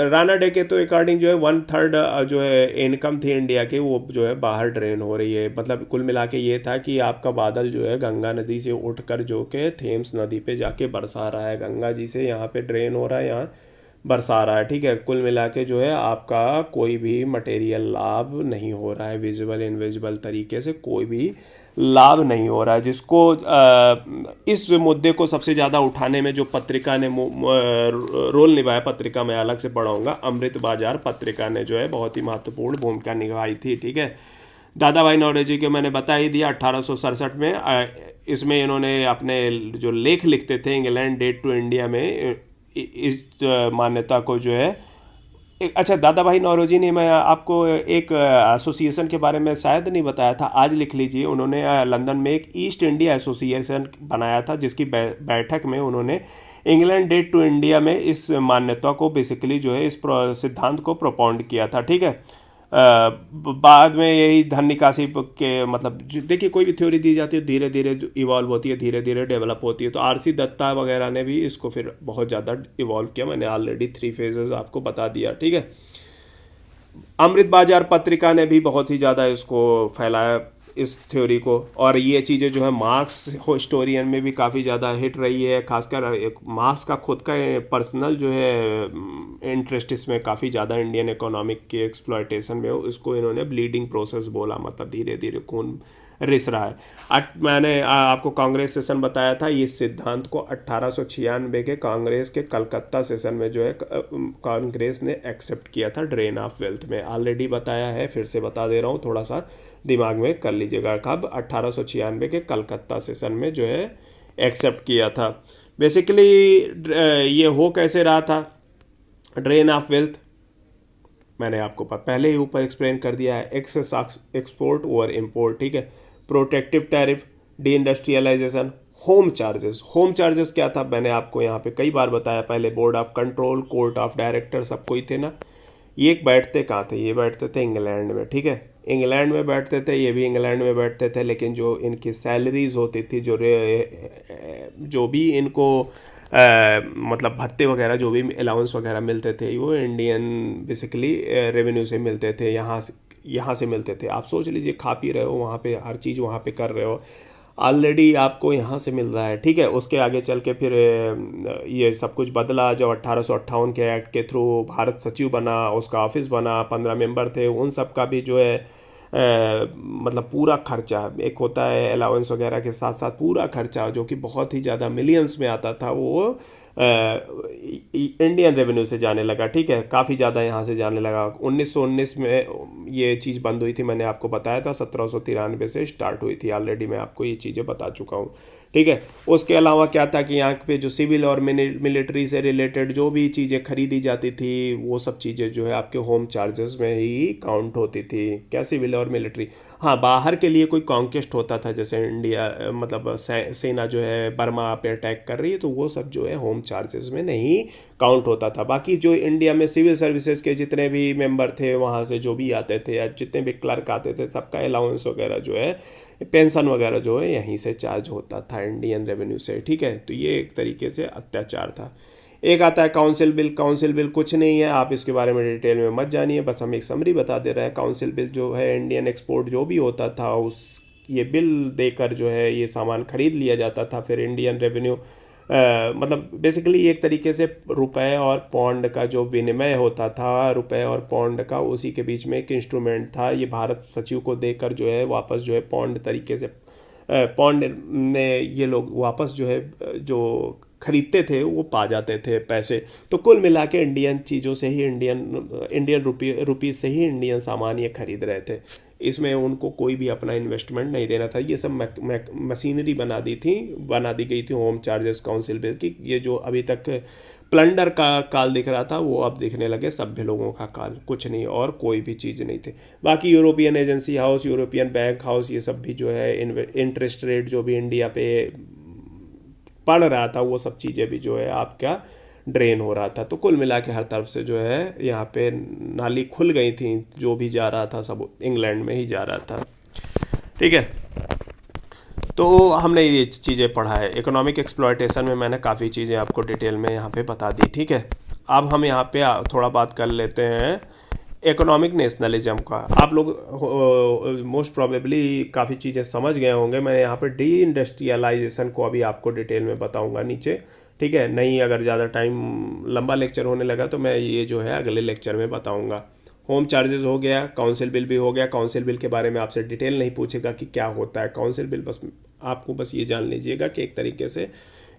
राणा डे के तो अकॉर्डिंग जो है 1/3 जो है इनकम थी इंडिया की वो जो है बाहर ड्रेन हो रही है। मतलब कुल मिला के ये था कि आपका बादल जो है गंगा नदी से उठकर जो कि थेम्स नदी पे जाके बरसा रहा है, गंगा जी से यहाँ पे ड्रेन हो रहा है, यहाँ बरसा रहा है, ठीक है। कुल मिला के जो है आपका कोई भी मटेरियल लाभ नहीं हो रहा है, विजिबल इनविजिबल तरीके से कोई भी लाभ नहीं हो रहा है। जिसको इस मुद्दे को सबसे ज़्यादा उठाने में जो पत्रिका ने रोल निभाया, पत्रिका मैं अलग से पढ़ाऊँगा, अमृत बाजार पत्रिका ने जो है बहुत ही महत्वपूर्ण भूमिका निभाई थी, ठीक है। दादा भाई नौरोजी के मैंने बता ही दिया 1867 में। इसमें इन्होंने अपने जो लेख लिखते थे इंग्लैंड डेट टू इंडिया में, इस मान्यता को जो है अच्छा, दादा भाई नौरोजी ने, मैं आपको एक एसोसिएशन के बारे में शायद नहीं बताया था, आज लिख लीजिए। उन्होंने लंदन में एक ईस्ट इंडिया एसोसिएशन बनाया था, जिसकी बैठक में उन्होंने इंग्लैंड डेट टू इंडिया में इस मान्यता को बेसिकली जो है इस सिद्धांत को प्रोपाउंड किया था, ठीक है। बाद में यही धन निकासी के मतलब देखिए कोई भी थ्योरी दी जाती है धीरे धीरे इवॉल्व होती है, धीरे धीरे डेवलप होती है। तो आरसी दत्ता वगैरह ने भी इसको फिर बहुत ज़्यादा इवॉल्व किया। मैंने ऑलरेडी 3 फेजेस आपको बता दिया, ठीक है। अमृत बाजार पत्रिका ने भी बहुत ही ज़्यादा इसको फैलाया। इस थ्योरी को। और ये चीज़ें जो है मार्क्स हिस्टोरियन में भी काफ़ी ज़्यादा हिट रही है, खासकर एक मार्क्स का खुद का पर्सनल जो है इंटरेस्ट इसमें काफ़ी ज़्यादा इंडियन इकोनॉमिक के एक्सप्लॉयटेशन में हो, इसको इन्होंने ब्लीडिंग प्रोसेस बोला, मतलब धीरे धीरे खून रिस रहा है। मैंने आपको कांग्रेस सेशन बताया था, इस सिद्धांत को 1896 के कांग्रेस के कलकत्ता सेशन में जो है कांग्रेस ने एक्सेप्ट किया था, ड्रेन ऑफ वेल्थ में। ऑलरेडी बताया है, फिर से बता दे रहा हूँ, थोड़ा सा दिमाग में कर लीजिएगा। कब? 1896 के कलकत्ता सेशन में जो है एक्सेप्ट किया था। बेसिकली ये हो कैसे रहा था ड्रेन ऑफ वेल्थ, मैंने आपको पहले ही ऊपर एक्सप्लेन कर दिया है। एक्सेस एक्सपोर्ट ओवर इंपोर्ट, ठीक है। Protective tariff, deindustrialisation, home charges. Home charges क्या था, मैंने आपको यहाँ पे कई बार बताया पहले। Board of control, court of director, सब कोई थे ना। ये बैठते कहाँ थे? ये बैठते थे इंग्लैंड में, ठीक है। इंग्लैंड में बैठते थे, ये भी इंग्लैंड में बैठते थे, लेकिन जो इनकी सैलरीज होती थी, जो भी इनको मतलब भत्ते वगैरह जो भी अलाउंस वगैरह मिलते थे, वो इंडियन बेसिकली रेवेन्यू से मिलते थे, यहाँ से मिलते थे। आप सोच लीजिए, खा पी रहे हो वहाँ पे, हर चीज़ वहाँ पे कर रहे हो, ऑलरेडी आपको यहाँ से मिल रहा है, ठीक है। उसके आगे चल के फिर ये सब कुछ बदला जब 1858 के एक्ट के थ्रू भारत सचिव बना, उसका ऑफिस बना, 15 मेंबर थे, उन सब का भी जो है मतलब पूरा खर्चा, एक होता है अलाउंस वगैरह के साथ साथ पूरा खर्चा जो कि बहुत ही ज़्यादा मिलियंस में आता था, वो इंडियन रेवेन्यू से जाने लगा, ठीक है। काफ़ी ज़्यादा यहाँ से जाने लगा। 1919 में ये चीज़ बंद हुई थी, मैंने आपको बताया था। 1793 से स्टार्ट हुई थी, ऑलरेडी मैं आपको ये चीज़ें बता चुका हूँ, ठीक है। उसके अलावा क्या था कि यहाँ पे जो सिविल और मिलिट्री से रिलेटेड जो भी चीज़ें खरीदी जाती थी, वो सब चीज़ें जो है आपके होम चार्जेस में ही काउंट होती थी। क्या? सिविल और मिलिट्री। हाँ, बाहर के लिए कोई कॉन्क्वेस्ट होता था, जैसे इंडिया मतलब सेना जो है बर्मा पे अटैक कर रही है, तो वो सब जो है होम चार्जेस में नहीं काउंट होता था। बाकी जो इंडिया में सिविल सर्विसेज के जितने भी मेंबर थे, वहाँ से जो भी आते थे या जितने भी क्लर्क आते थे, सबका अलाउंस वगैरह जो है, पेंशन वगैरह जो है, यहीं से चार्ज होता था इंडियन रेवेन्यू से, ठीक है। तो ये एक तरीके से अत्याचार था। एक आता है काउंसिल बिल। काउंसिल बिल कुछ नहीं है, आप इसके बारे में डिटेल में मत जानिए, बस हम एक समरी बता दे रहे हैं। काउंसिल बिल जो है, इंडियन एक्सपोर्ट जो भी होता था, उस ये बिल देकर जो है ये सामान खरीद लिया जाता था। फिर इंडियन रेवेन्यू मतलब बेसिकली एक तरीके से रुपए और पौंड का जो विनिमय होता था, रुपए और पौंड का, उसी के बीच में एक इंस्ट्रूमेंट था। ये भारत सचिव को देकर जो है वापस जो है पौंड तरीके से पौंड में ये लोग वापस जो है जो खरीदते थे वो पा जाते थे पैसे। तो कुल मिला के इंडियन चीज़ों से ही, इंडियन रुपीज़ से ही इंडियन सामान ये खरीद रहे थे। इसमें उनको कोई भी अपना इन्वेस्टमेंट नहीं देना था। ये सब मशीनरी बना दी गई थी होम चार्जेस काउंसिल बिल की। ये जो अभी तक प्लंडर का काल दिख रहा था, वो अब दिखने लगे सभ्य लोगों का काल, कुछ नहीं और कोई भी चीज़ नहीं थी। बाकी European agency house, European bank house, ये सब भी जो है इंटरेस्ट रेट जो भी इंडिया पे पड़ रहा था, वो सब चीज़ें भी जो है आपका ड्रेन हो रहा था। तो कुल मिला के हर तरफ से जो है यहाँ पे नाली खुल गई थी, जो भी जा रहा था सब इंग्लैंड में ही जा रहा था, ठीक है। तो हमने ये चीज़ें पढ़ा है। इकोनॉमिक एक्सप्लॉयटेशन में मैंने काफ़ी चीज़ें आपको डिटेल में यहाँ पे बता दी, ठीक है। अब हम यहाँ पे थोड़ा बात कर लेते हैं इकोनॉमिक नेशनलिज्म का। आप लोग मोस्ट प्रोबेबली काफ़ी चीज़ें समझ गए होंगे। मैं यहाँ पे डी इंडस्ट्रियलाइजेशन को अभी आपको डिटेल में बताऊँगा नीचे, ठीक है। नहीं, अगर ज़्यादा टाइम लंबा लेक्चर होने लगा तो मैं ये जो है अगले लेक्चर में बताऊँगा। होम चार्जेस हो गया, काउंसिल बिल भी हो गया। काउंसिल बिल के बारे में आपसे डिटेल नहीं पूछेगा कि क्या होता है काउंसिल बिल, बस आपको बस ये जान लीजिएगा कि एक तरीके से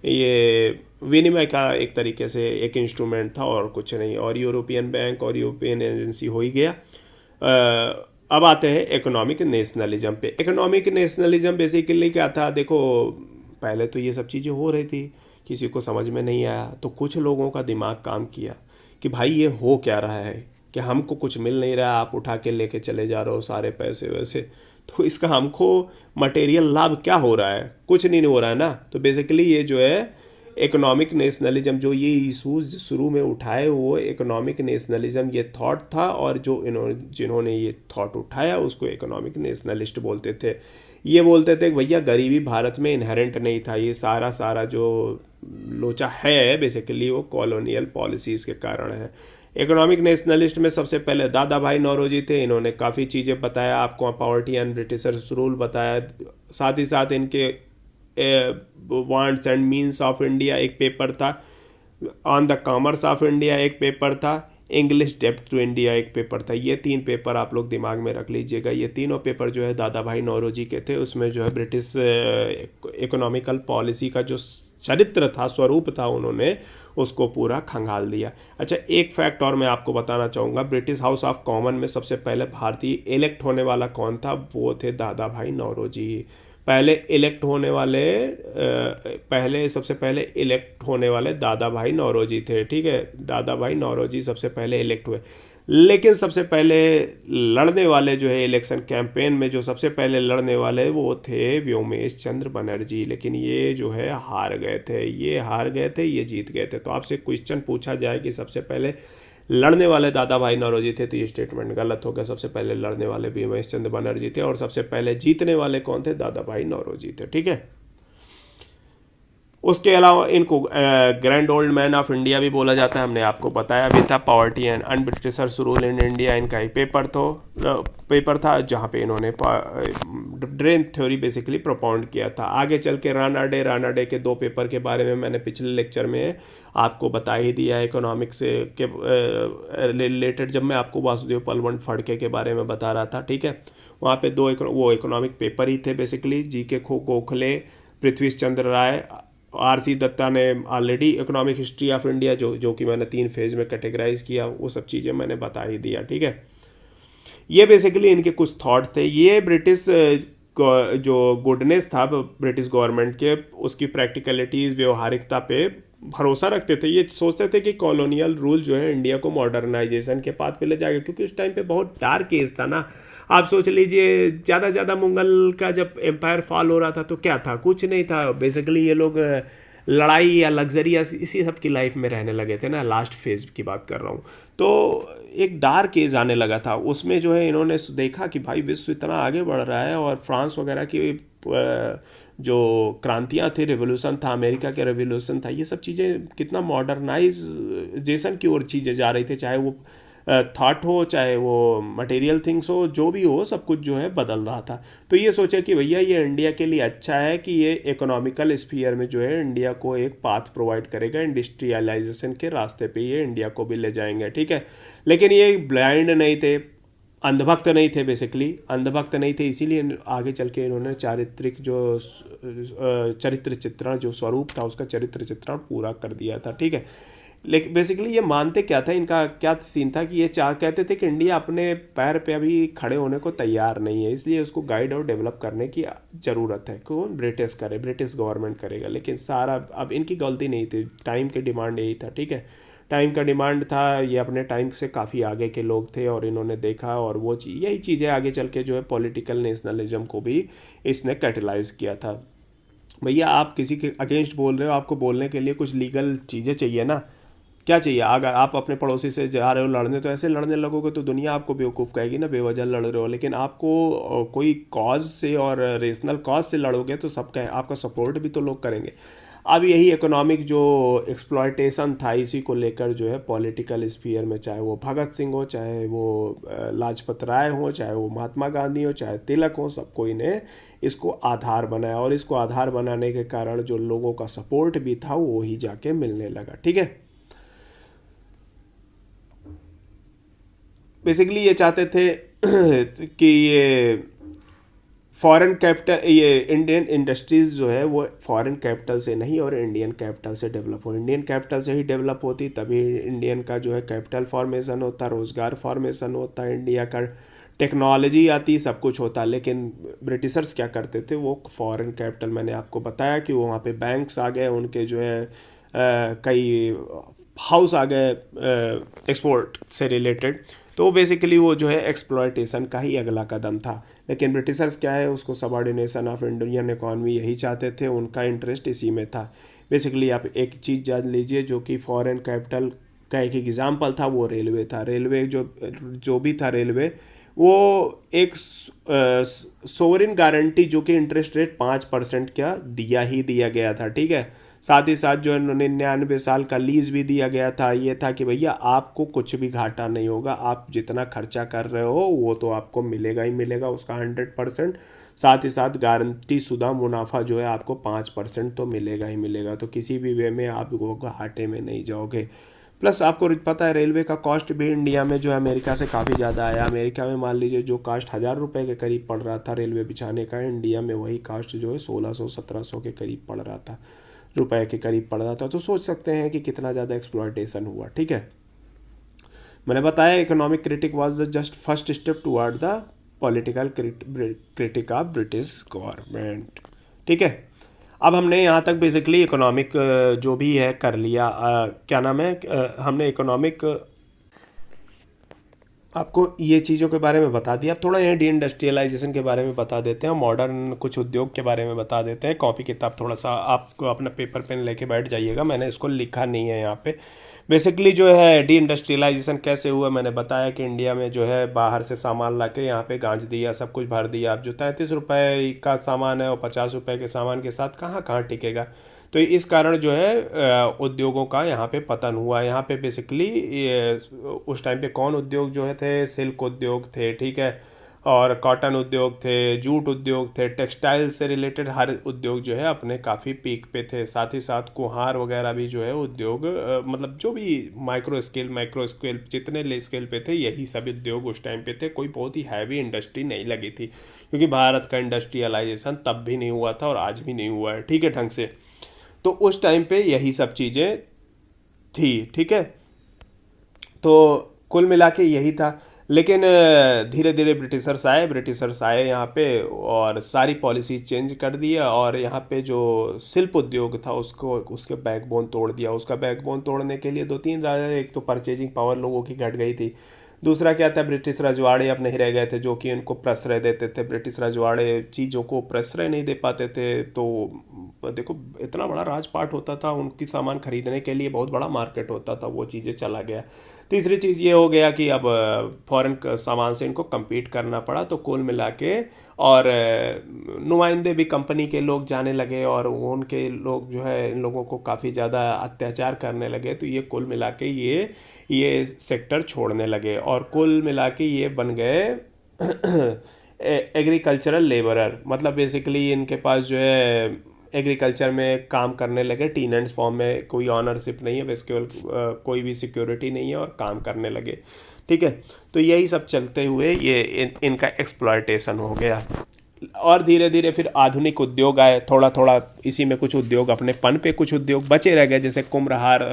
ये विनिमय का एक तरीके से एक इंस्ट्रूमेंट था और कुछ नहीं। और यूरोपियन बैंक और यूरोपियन एजेंसी हो ही गया। अब आते हैं इकोनॉमिक नेशनलिज्म पे। इकोनॉमिक नेशनलिज्म बेसिकली क्या था? देखो, पहले तो ये सब चीज़ें हो रही थी, किसी को समझ में नहीं आया, तो कुछ लोगों का दिमाग काम किया कि भाई ये हो क्या रहा है, कि हमको कुछ मिल नहीं रहा, आप उठा के लेके चले जा रहे हो सारे पैसे वैसे, तो इसका हमको मटेरियल लाभ क्या हो रहा है? कुछ नहीं हो रहा है ना। तो बेसिकली ये जो है इकोनॉमिक नेशनलिज्म, जो ये इशूज़ शुरू में उठाए, वो इकोनॉमिक नेशनलिज्म ये थॉट था, और जो जिन्होंने ये थॉट उठाया उसको इकोनॉमिक नेशनलिस्ट बोलते थे। ये बोलते थे कि भैया गरीबी भारत में इनहेरेंट नहीं था, ये सारा जो लोचा है बेसिकली वो कॉलोनियल पॉलिसीज़ के कारण है। इकोनॉमिक नेशनलिस्ट में सबसे पहले दादा भाई नौरोजी थे। इन्होंने काफ़ी चीज़ें बताया आपको, पॉवर्टी एंड ब्रिटिशर्स रूल बताया। साथ ही साथ इनके wants and means of India एक पेपर था, on the commerce of India एक पेपर था, इंग्लिश डेप्थ टू इंडिया एक पेपर था। ये 3 पेपर आप लोग दिमाग में रख लीजिएगा। ये तीनों पेपर जो है दादा भाई नौरोजी के थे। उसमें जो है ब्रिटिश इकोनॉमिकल पॉलिसी का जो चरित्र था, स्वरूप था, उन्होंने उसको पूरा खंगाल दिया। अच्छा, एक फैक्ट और मैं आपको बताना चाहूँगा। ब्रिटिश हाउस ऑफ कॉमन में सबसे पहले भारतीय इलेक्ट होने वाला कौन था? वो थे दादा भाई नौरोजी। पहले इलेक्ट होने वाले सबसे पहले इलेक्ट होने वाले दादा भाई नौरोजी थे। ठीक है, दादा भाई नौरोजी सबसे पहले इलेक्ट हुए। लेकिन सबसे पहले लड़ने वाले जो है इलेक्शन कैंपेन में, जो सबसे पहले लड़ने वाले वो थे व्योमेश चंद्र बनर्जी। लेकिन ये जो है हार गए थे, ये जीत गए थे। तो आपसे क्वेश्चन पूछा जाए कि सबसे पहले लड़ने वाले दादा भाई नौरोजी थे, तो ये स्टेटमेंट गलत हो गया। सबसे पहले लड़ने वाले व्योमेश चंद्र बनर्जी थे और सबसे पहले जीतने वाले कौन थे? दादा भाई नौरोजी थे। ठीक है, उसके अलावा इनको grand old man of India भी बोला जाता है, हमने आपको बताया भी था। Poverty and unbritish rule in India इनका एक पेपर था जहाँ पे इन्होंने ड्रेन थ्योरी बेसिकली प्रोपाउंड किया था। आगे चल के रानाडे के 2 पेपर के बारे में मैंने पिछले लेक्चर में आपको बता ही दिया। इकोनॉमिक्स के रिलेटेड जब मैं आपको वासुदेव बलवंत फड़के के बारे में बता रहा था, ठीक है, वहाँ पे वो इकोनॉमिक पेपर ही थे बेसिकली। GK गोखले, पृथ्वी चंद्र राय, RC दत्ता ने already economic history of India जो कि मैंने 3 फेज में कैटेगराइज किया, वो सब चीज़ें मैंने बता ही दिया। ठीक है, ये बेसिकली इनके कुछ थॉट थे। ये ब्रिटिश जो गुडनेस था ब्रिटिश गवर्नमेंट के, उसकी प्रैक्टिकलिटीज़, व्यवहारिकता पे भरोसा रखते थे। ये सोचते थे कि कॉलोनियल रूल जो है इंडिया को मॉडर्नाइजेशन के पाथ पे ले जाएगा, क्योंकि उस टाइम पे बहुत डार्क एज था ना। आप सोच लीजिए, ज़्यादा मुगल का जब एम्पायर फॉल हो रहा था तो क्या था? कुछ नहीं था। बेसिकली ये लोग लड़ाई या लग्जरियस इसी सब की लाइफ में रहने लगे थे ना। लास्ट फेज की बात कर रहा हूँ। तो एक डार्क एज आने लगा था, उसमें जो है इन्होंने देखा कि भाई विश्व इतना आगे बढ़ रहा है और फ्रांस वगैरह की जो क्रांतियाँ थी, रेवोल्यूशन था, अमेरिका के रेवोल्यूशन था, ये सब चीज़ें कितना मॉडर्नाइजेशन की ओर चीज़ें जा रही थी। चाहे वो थॉट हो, चाहे वो मटेरियल थिंग्स हो, जो भी हो, सब कुछ जो है बदल रहा था। तो ये सोचा कि भैया ये इंडिया के लिए अच्छा है कि ये इकोनॉमिकल स्फीयर में जो है इंडिया को एक पाथ प्रोवाइड करेगा, इंडस्ट्रियलाइजेशन के रास्ते पे ये इंडिया को भी ले जाएंगे। ठीक है, लेकिन ये ब्लाइंड नहीं थे, अंधभक्त नहीं थे, बेसिकली अंधभक्त नहीं थे। इसीलिए आगे चल के इन्होंने चरित्र चित्रण, जो स्वरूप था उसका चरित्र चित्रण पूरा कर दिया था। ठीक है, लेकिन बेसिकली ये मानते क्या था, इनका क्या सीन था कि ये कहते थे कि इंडिया अपने पैर पे अभी खड़े होने को तैयार नहीं है, इसलिए उसको गाइड और डेवलप करने की ज़रूरत है। कौन? ब्रिटिश गवर्नमेंट करेगा। लेकिन सारा अब इनकी गलती नहीं थी, टाइम की डिमांड यही था। ठीक है, टाइम का डिमांड था, ये अपने टाइम से काफ़ी आगे के लोग थे और इन्होंने देखा, और वो यही चीज़ें आगे चल के जो है पॉलिटिकल नेशनलिज्म को भी इसने कैटलाइज किया था। भैया आप किसी के अगेंस्ट बोल रहे हो, आपको बोलने के लिए कुछ लीगल चीज़ें चाहिए ना। क्या चाहिए? अगर आप अपने पड़ोसी से जा रहे हो लड़ने, तो ऐसे लड़ने लगोगे तो दुनिया आपको बेवकूफ़ कहेगी ना, बेवजह लड़ रहे हो। लेकिन आपको कोई कॉज से और रेशनल कॉज से लड़ोगे तो सबका आपका सपोर्ट भी तो लोग करेंगे। अब यही इकोनॉमिक जो एक्सप्लॉयटेशन था, इसी को लेकर जो है पॉलिटिकल स्फीयर में, चाहे वो भगत सिंह हो, चाहे वो लाजपत राय हो, चाहे वो महात्मा गांधी हो, चाहे तिलक हो, सबको इन्हें इसको आधार बनाया। और इसको आधार बनाने के कारण जो लोगों का सपोर्ट भी था वो ही जाके मिलने लगा। ठीक है, बेसिकली ये चाहते थे कि ये फॉरेन कैपिटल, ये इंडियन इंडस्ट्रीज़ जो है वो फॉरेन कैपिटल से नहीं और इंडियन कैपिटल से डेवलप हो। इंडियन कैपिटल से ही डेवलप होती, तभी इंडियन का जो है कैपिटल फॉर्मेशन होता, रोज़गार फॉर्मेशन होता, इंडिया का टेक्नोलॉजी आती, सब कुछ होता। लेकिन ब्रिटिशर्स क्या करते थे, वो फॉरेन कैपिटल, मैंने आपको बताया कि वो वहाँ पे बैंक्स आ गए, उनके जो है कई हाउस आ गए एक्सपोर्ट से रिलेटेड। तो बेसिकली वो जो है एक्सप्लॉयटेशन का ही अगला कदम था। लेकिन ब्रिटिशर्स क्या है, उसको सबऑर्डिनेशन ऑफ इंडियन इकॉनमी यही चाहते थे, उनका इंटरेस्ट इसी में था। बेसिकली आप एक चीज़ जान लीजिए, जो कि फॉरेन कैपिटल का एक एग्जाम्पल था, वो रेलवे था। रेलवे जो भी था रेलवे, वो एक सोवरिन गारंटी, जो कि इंटरेस्ट रेट 5% का दिया गया था। ठीक है, साथ ही साथ जो है 99 साल का लीज भी दिया गया था। ये था कि भैया आपको कुछ भी घाटा नहीं होगा, आप जितना खर्चा कर रहे हो वो तो आपको मिलेगा ही मिलेगा उसका 100%। साथ ही साथ गारंटी शुदा मुनाफा जो है आपको 5% तो मिलेगा ही मिलेगा, तो किसी भी वे में आप घाटे में नहीं जाओगे। प्लस आपको पता है रेलवे का कॉस्ट भी इंडिया में जो है अमेरिका से काफ़ी ज़्यादा आया। अमेरिका में मान लीजिए जो कास्ट 1000 रुपये के करीब पड़ रहा था रेलवे बिछाने का, इंडिया में वही कास्ट जो है 1600-1700 के करीब पड़ रहा था, रुपए के करीब पड़ रहा था। तो सोच सकते हैं कि कितना ज़्यादा एक्सप्लॉयटेशन हुआ। ठीक है, मैंने बताया economic critic was the just first step toward the political critic of British government. ठीक है, अब हमने यहाँ तक बेसिकली इकोनॉमिक जो भी है कर लिया। क्या नाम है, हमने इकोनॉमिक आपको ये चीज़ों के बारे में बता दिया। अब थोड़ा यहाँ डी इंडस्ट्रियलाइजेशन के बारे में बता देते हैं, मॉडर्न कुछ उद्योग के बारे में बता देते हैं। कॉपी किताब थोड़ा सा आपको अपना पेपर पेन लेके बैठ जाइएगा, मैंने इसको लिखा नहीं है यहाँ पे। बेसिकली जो है डी इंडस्ट्रियलाइजेशन कैसे हुआ, मैंने बताया कि इंडिया में जो है बाहर से सामान ला के यहाँ पे गांच दिया, सब कुछ भर दिया। अब जो 33 रुपये का सामान है और 50 रुपये के सामान के साथ कहाँ कहाँ टिकेगा, तो इस कारण जो है उद्योगों का यहाँ पे पतन हुआ। यहाँ पे बेसिकली उस टाइम पे कौन उद्योग जो है थे, सिल्क उद्योग थे, ठीक है, और कॉटन उद्योग थे, जूट उद्योग थे, टेक्सटाइल से रिलेटेड हर उद्योग जो है अपने काफ़ी पीक पे थे। साथ ही साथ कुम्हार वगैरह भी जो है उद्योग मतलब जो भी माइक्रो स्केल जितने ले स्केल पे थे यही सब उद्योग उस टाइम पे थे। कोई बहुत ही हैवी इंडस्ट्री नहीं लगी थी, क्योंकि भारत का इंडस्ट्रियलाइजेशन तब भी नहीं हुआ था और आज भी नहीं हुआ है, ठीक है, ढंग से। तो उस टाइम पे यही सब चीज़ें थी, ठीक है। तो कुल मिला के यही था। लेकिन धीरे धीरे ब्रिटिशर्स आए यहाँ पे और सारी पॉलिसी चेंज कर दिया, और यहाँ पे जो शिल्प उद्योग था उसको उसके बैकबोन तोड़ दिया। उसका बैकबोन तोड़ने के लिए दो तीन राजा, एक तो परचेजिंग पावर लोगों की घट गई थी, दूसरा क्या था, ब्रिटिश रजवाड़े अब नहीं रह गए थे जो कि उनको प्रश्रय देते थे। ब्रिटिश रजवाड़े चीज़ों को प्रश्रय नहीं दे पाते थे, तो देखो इतना बड़ा राजपाट होता था, उनकी सामान खरीदने के लिए बहुत बड़ा मार्केट होता था, वो चीज़ें चला गया। तीसरी चीज़ ये हो गया कि अब फॉरेन सामान से इनको compete करना पड़ा, तो कुल मिला के और नुमाइंदे भी कंपनी के लोग जाने लगे और उनके लोग जो है इन लोगों को काफ़ी ज़्यादा अत्याचार करने लगे। तो ये कुल मिला के ये सेक्टर छोड़ने लगे और कुल मिला के ये बन गए एग्रीकल्चरल लेबरर। मतलब बेसिकली इनके पास जो है एग्रीकल्चर में काम करने लगे, टीनेंट्स फॉर्म में, कोई ऑनरशिप नहीं है, बस केवल कोई भी सिक्योरिटी नहीं है, और काम करने लगे, ठीक है। तो यही सब चलते हुए ये इनका एक्सप्लॉयटेशन हो गया। और धीरे धीरे फिर आधुनिक उद्योग आए, थोड़ा थोड़ा इसी में कुछ उद्योग अपने पन पे कुछ उद्योग बचे रह गए, जैसे कुम्हरार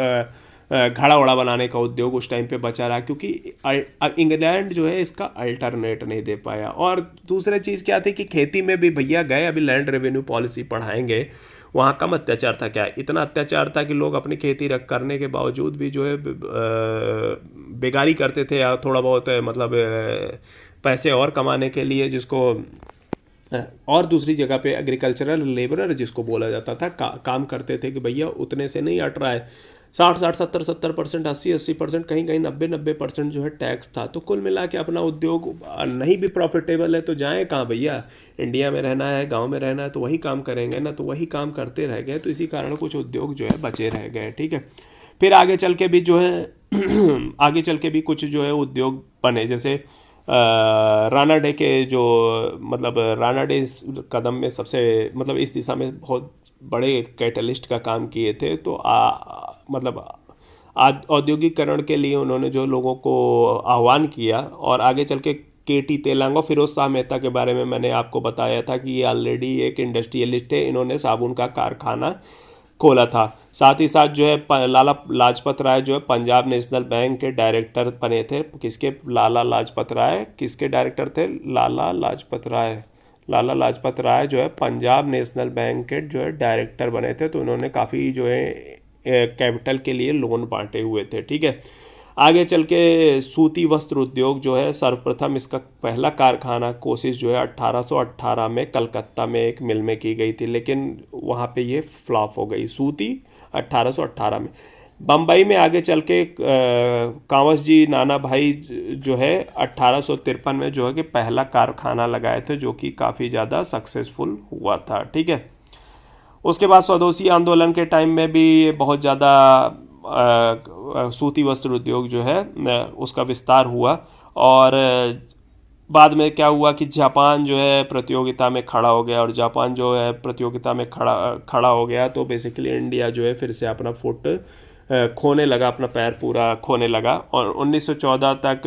घड़ा उड़ा बनाने का उद्योग उस टाइम पे बचा रहा, क्योंकि इंग्लैंड जो है इसका अल्टरनेट नहीं दे पाया। और दूसरी चीज़ क्या थी कि खेती में भी भैया गए, अभी लैंड रेवेन्यू पॉलिसी पढ़ाएंगे, वहाँ कम अत्याचार था क्या, इतना अत्याचार था कि लोग अपनी खेती रख करने के बावजूद भी जो है बेगारी करते थे, या थोड़ा बहुत मतलब पैसे और कमाने के लिए, जिसको और दूसरी जगह पे एग्रीकल्चरल लेबरर जिसको बोला जाता था, काम करते थे कि भैया उतने से नहीं अट रहा है, 60 70% 80% कहीं कहीं 90% जो है टैक्स था। तो कुल मिला के अपना उद्योग नहीं भी प्रॉफिटेबल है तो जाएं कहाँ भैया, इंडिया में रहना है, गांव में रहना है, तो वही काम करेंगे ना, तो वही काम करते रह गए। तो इसी कारण कुछ उद्योग जो है बचे रह गए, ठीक है। फिर आगे चल के भी जो है आगे चल के भी कुछ जो है उद्योग बने, जैसे राणा डे के जो मतलब राणा डे इस कदम में सबसे मतलब इस दिशा में बहुत बड़े कैटलिस्ट का काम किए थे। तो मतलब औद्योगिकरण के लिए उन्होंने जो लोगों को आह्वान किया, और आगे चल के केटी तेलंग और फिरोज शाह मेहता के बारे में मैंने आपको बताया था कि ये ऑलरेडी एक इंडस्ट्रियलिस्ट थे, इन्होंने साबुन का कारखाना खोला था। साथ ही साथ जो है लाला लाजपत राय जो है पंजाब नेशनल बैंक के डायरेक्टर बने थे। किसके, लाला लाजपत राय किसके डायरेक्टर थे, लाला लाजपत राय जो है पंजाब नेशनल बैंक के जो है डायरेक्टर बने थे। तो उन्होंने काफ़ी जो है कैपिटल के लिए लोन बांटे हुए थे, ठीक है। आगे चल के सूती वस्त्र उद्योग जो है सर्वप्रथम इसका पहला कारखाना कोशिश जो है 1818 में कलकत्ता में एक मिल में की गई थी, लेकिन वहाँ पे ये फ्लॉप हो गई, सूती 1818 में। बम्बई में आगे चल के कांवस जी नाना भाई जो है 1853 में जो है कि पहला कारखाना लगाए थे, जो कि काफ़ी ज़्यादा सक्सेसफुल हुआ था, ठीक है। उसके बाद स्वदेशी आंदोलन के टाइम में भी बहुत ज़्यादा सूती वस्त्र उद्योग जो है उसका विस्तार हुआ। और बाद में क्या हुआ कि जापान जो है प्रतियोगिता में खड़ा हो गया, और जापान जो है प्रतियोगिता में खड़ा खड़ा हो गया तो बेसिकली इंडिया जो है फिर से अपना फुट खोने लगा, अपना पैर पूरा खोने लगा। और 1914 तक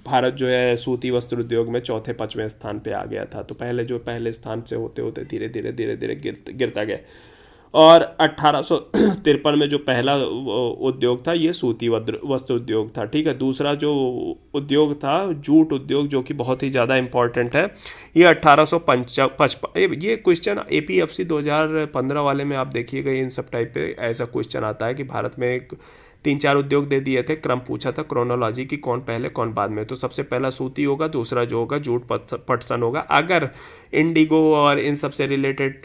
भारत जो है सूती वस्त्र उद्योग में चौथे पांचवें स्थान पे आ गया था। तो पहले जो पहले स्थान से होते होते धीरे धीरे धीरे धीरे गिरता गया। और 1853 में जो पहला उद्योग था ये सूती वस्त्र उद्योग था, ठीक है। दूसरा जो उद्योग था जूट उद्योग, जो कि बहुत ही ज़्यादा इम्पोर्टेंट है, ये 1855। ये क्वेश्चन APFC 2015 वाले में आप देखिएगा, इन सब टाइप पे ऐसा क्वेश्चन आता है कि भारत में 3-4 उद्योग दे दिए थे, क्रम पूछा था, क्रोनोलॉजी की कौन पहले कौन बाद में। तो सबसे पहला सूती होगा, दूसरा जो होगा जूट पटसन होगा। अगर इंडिगो और इन सब से रिलेटेड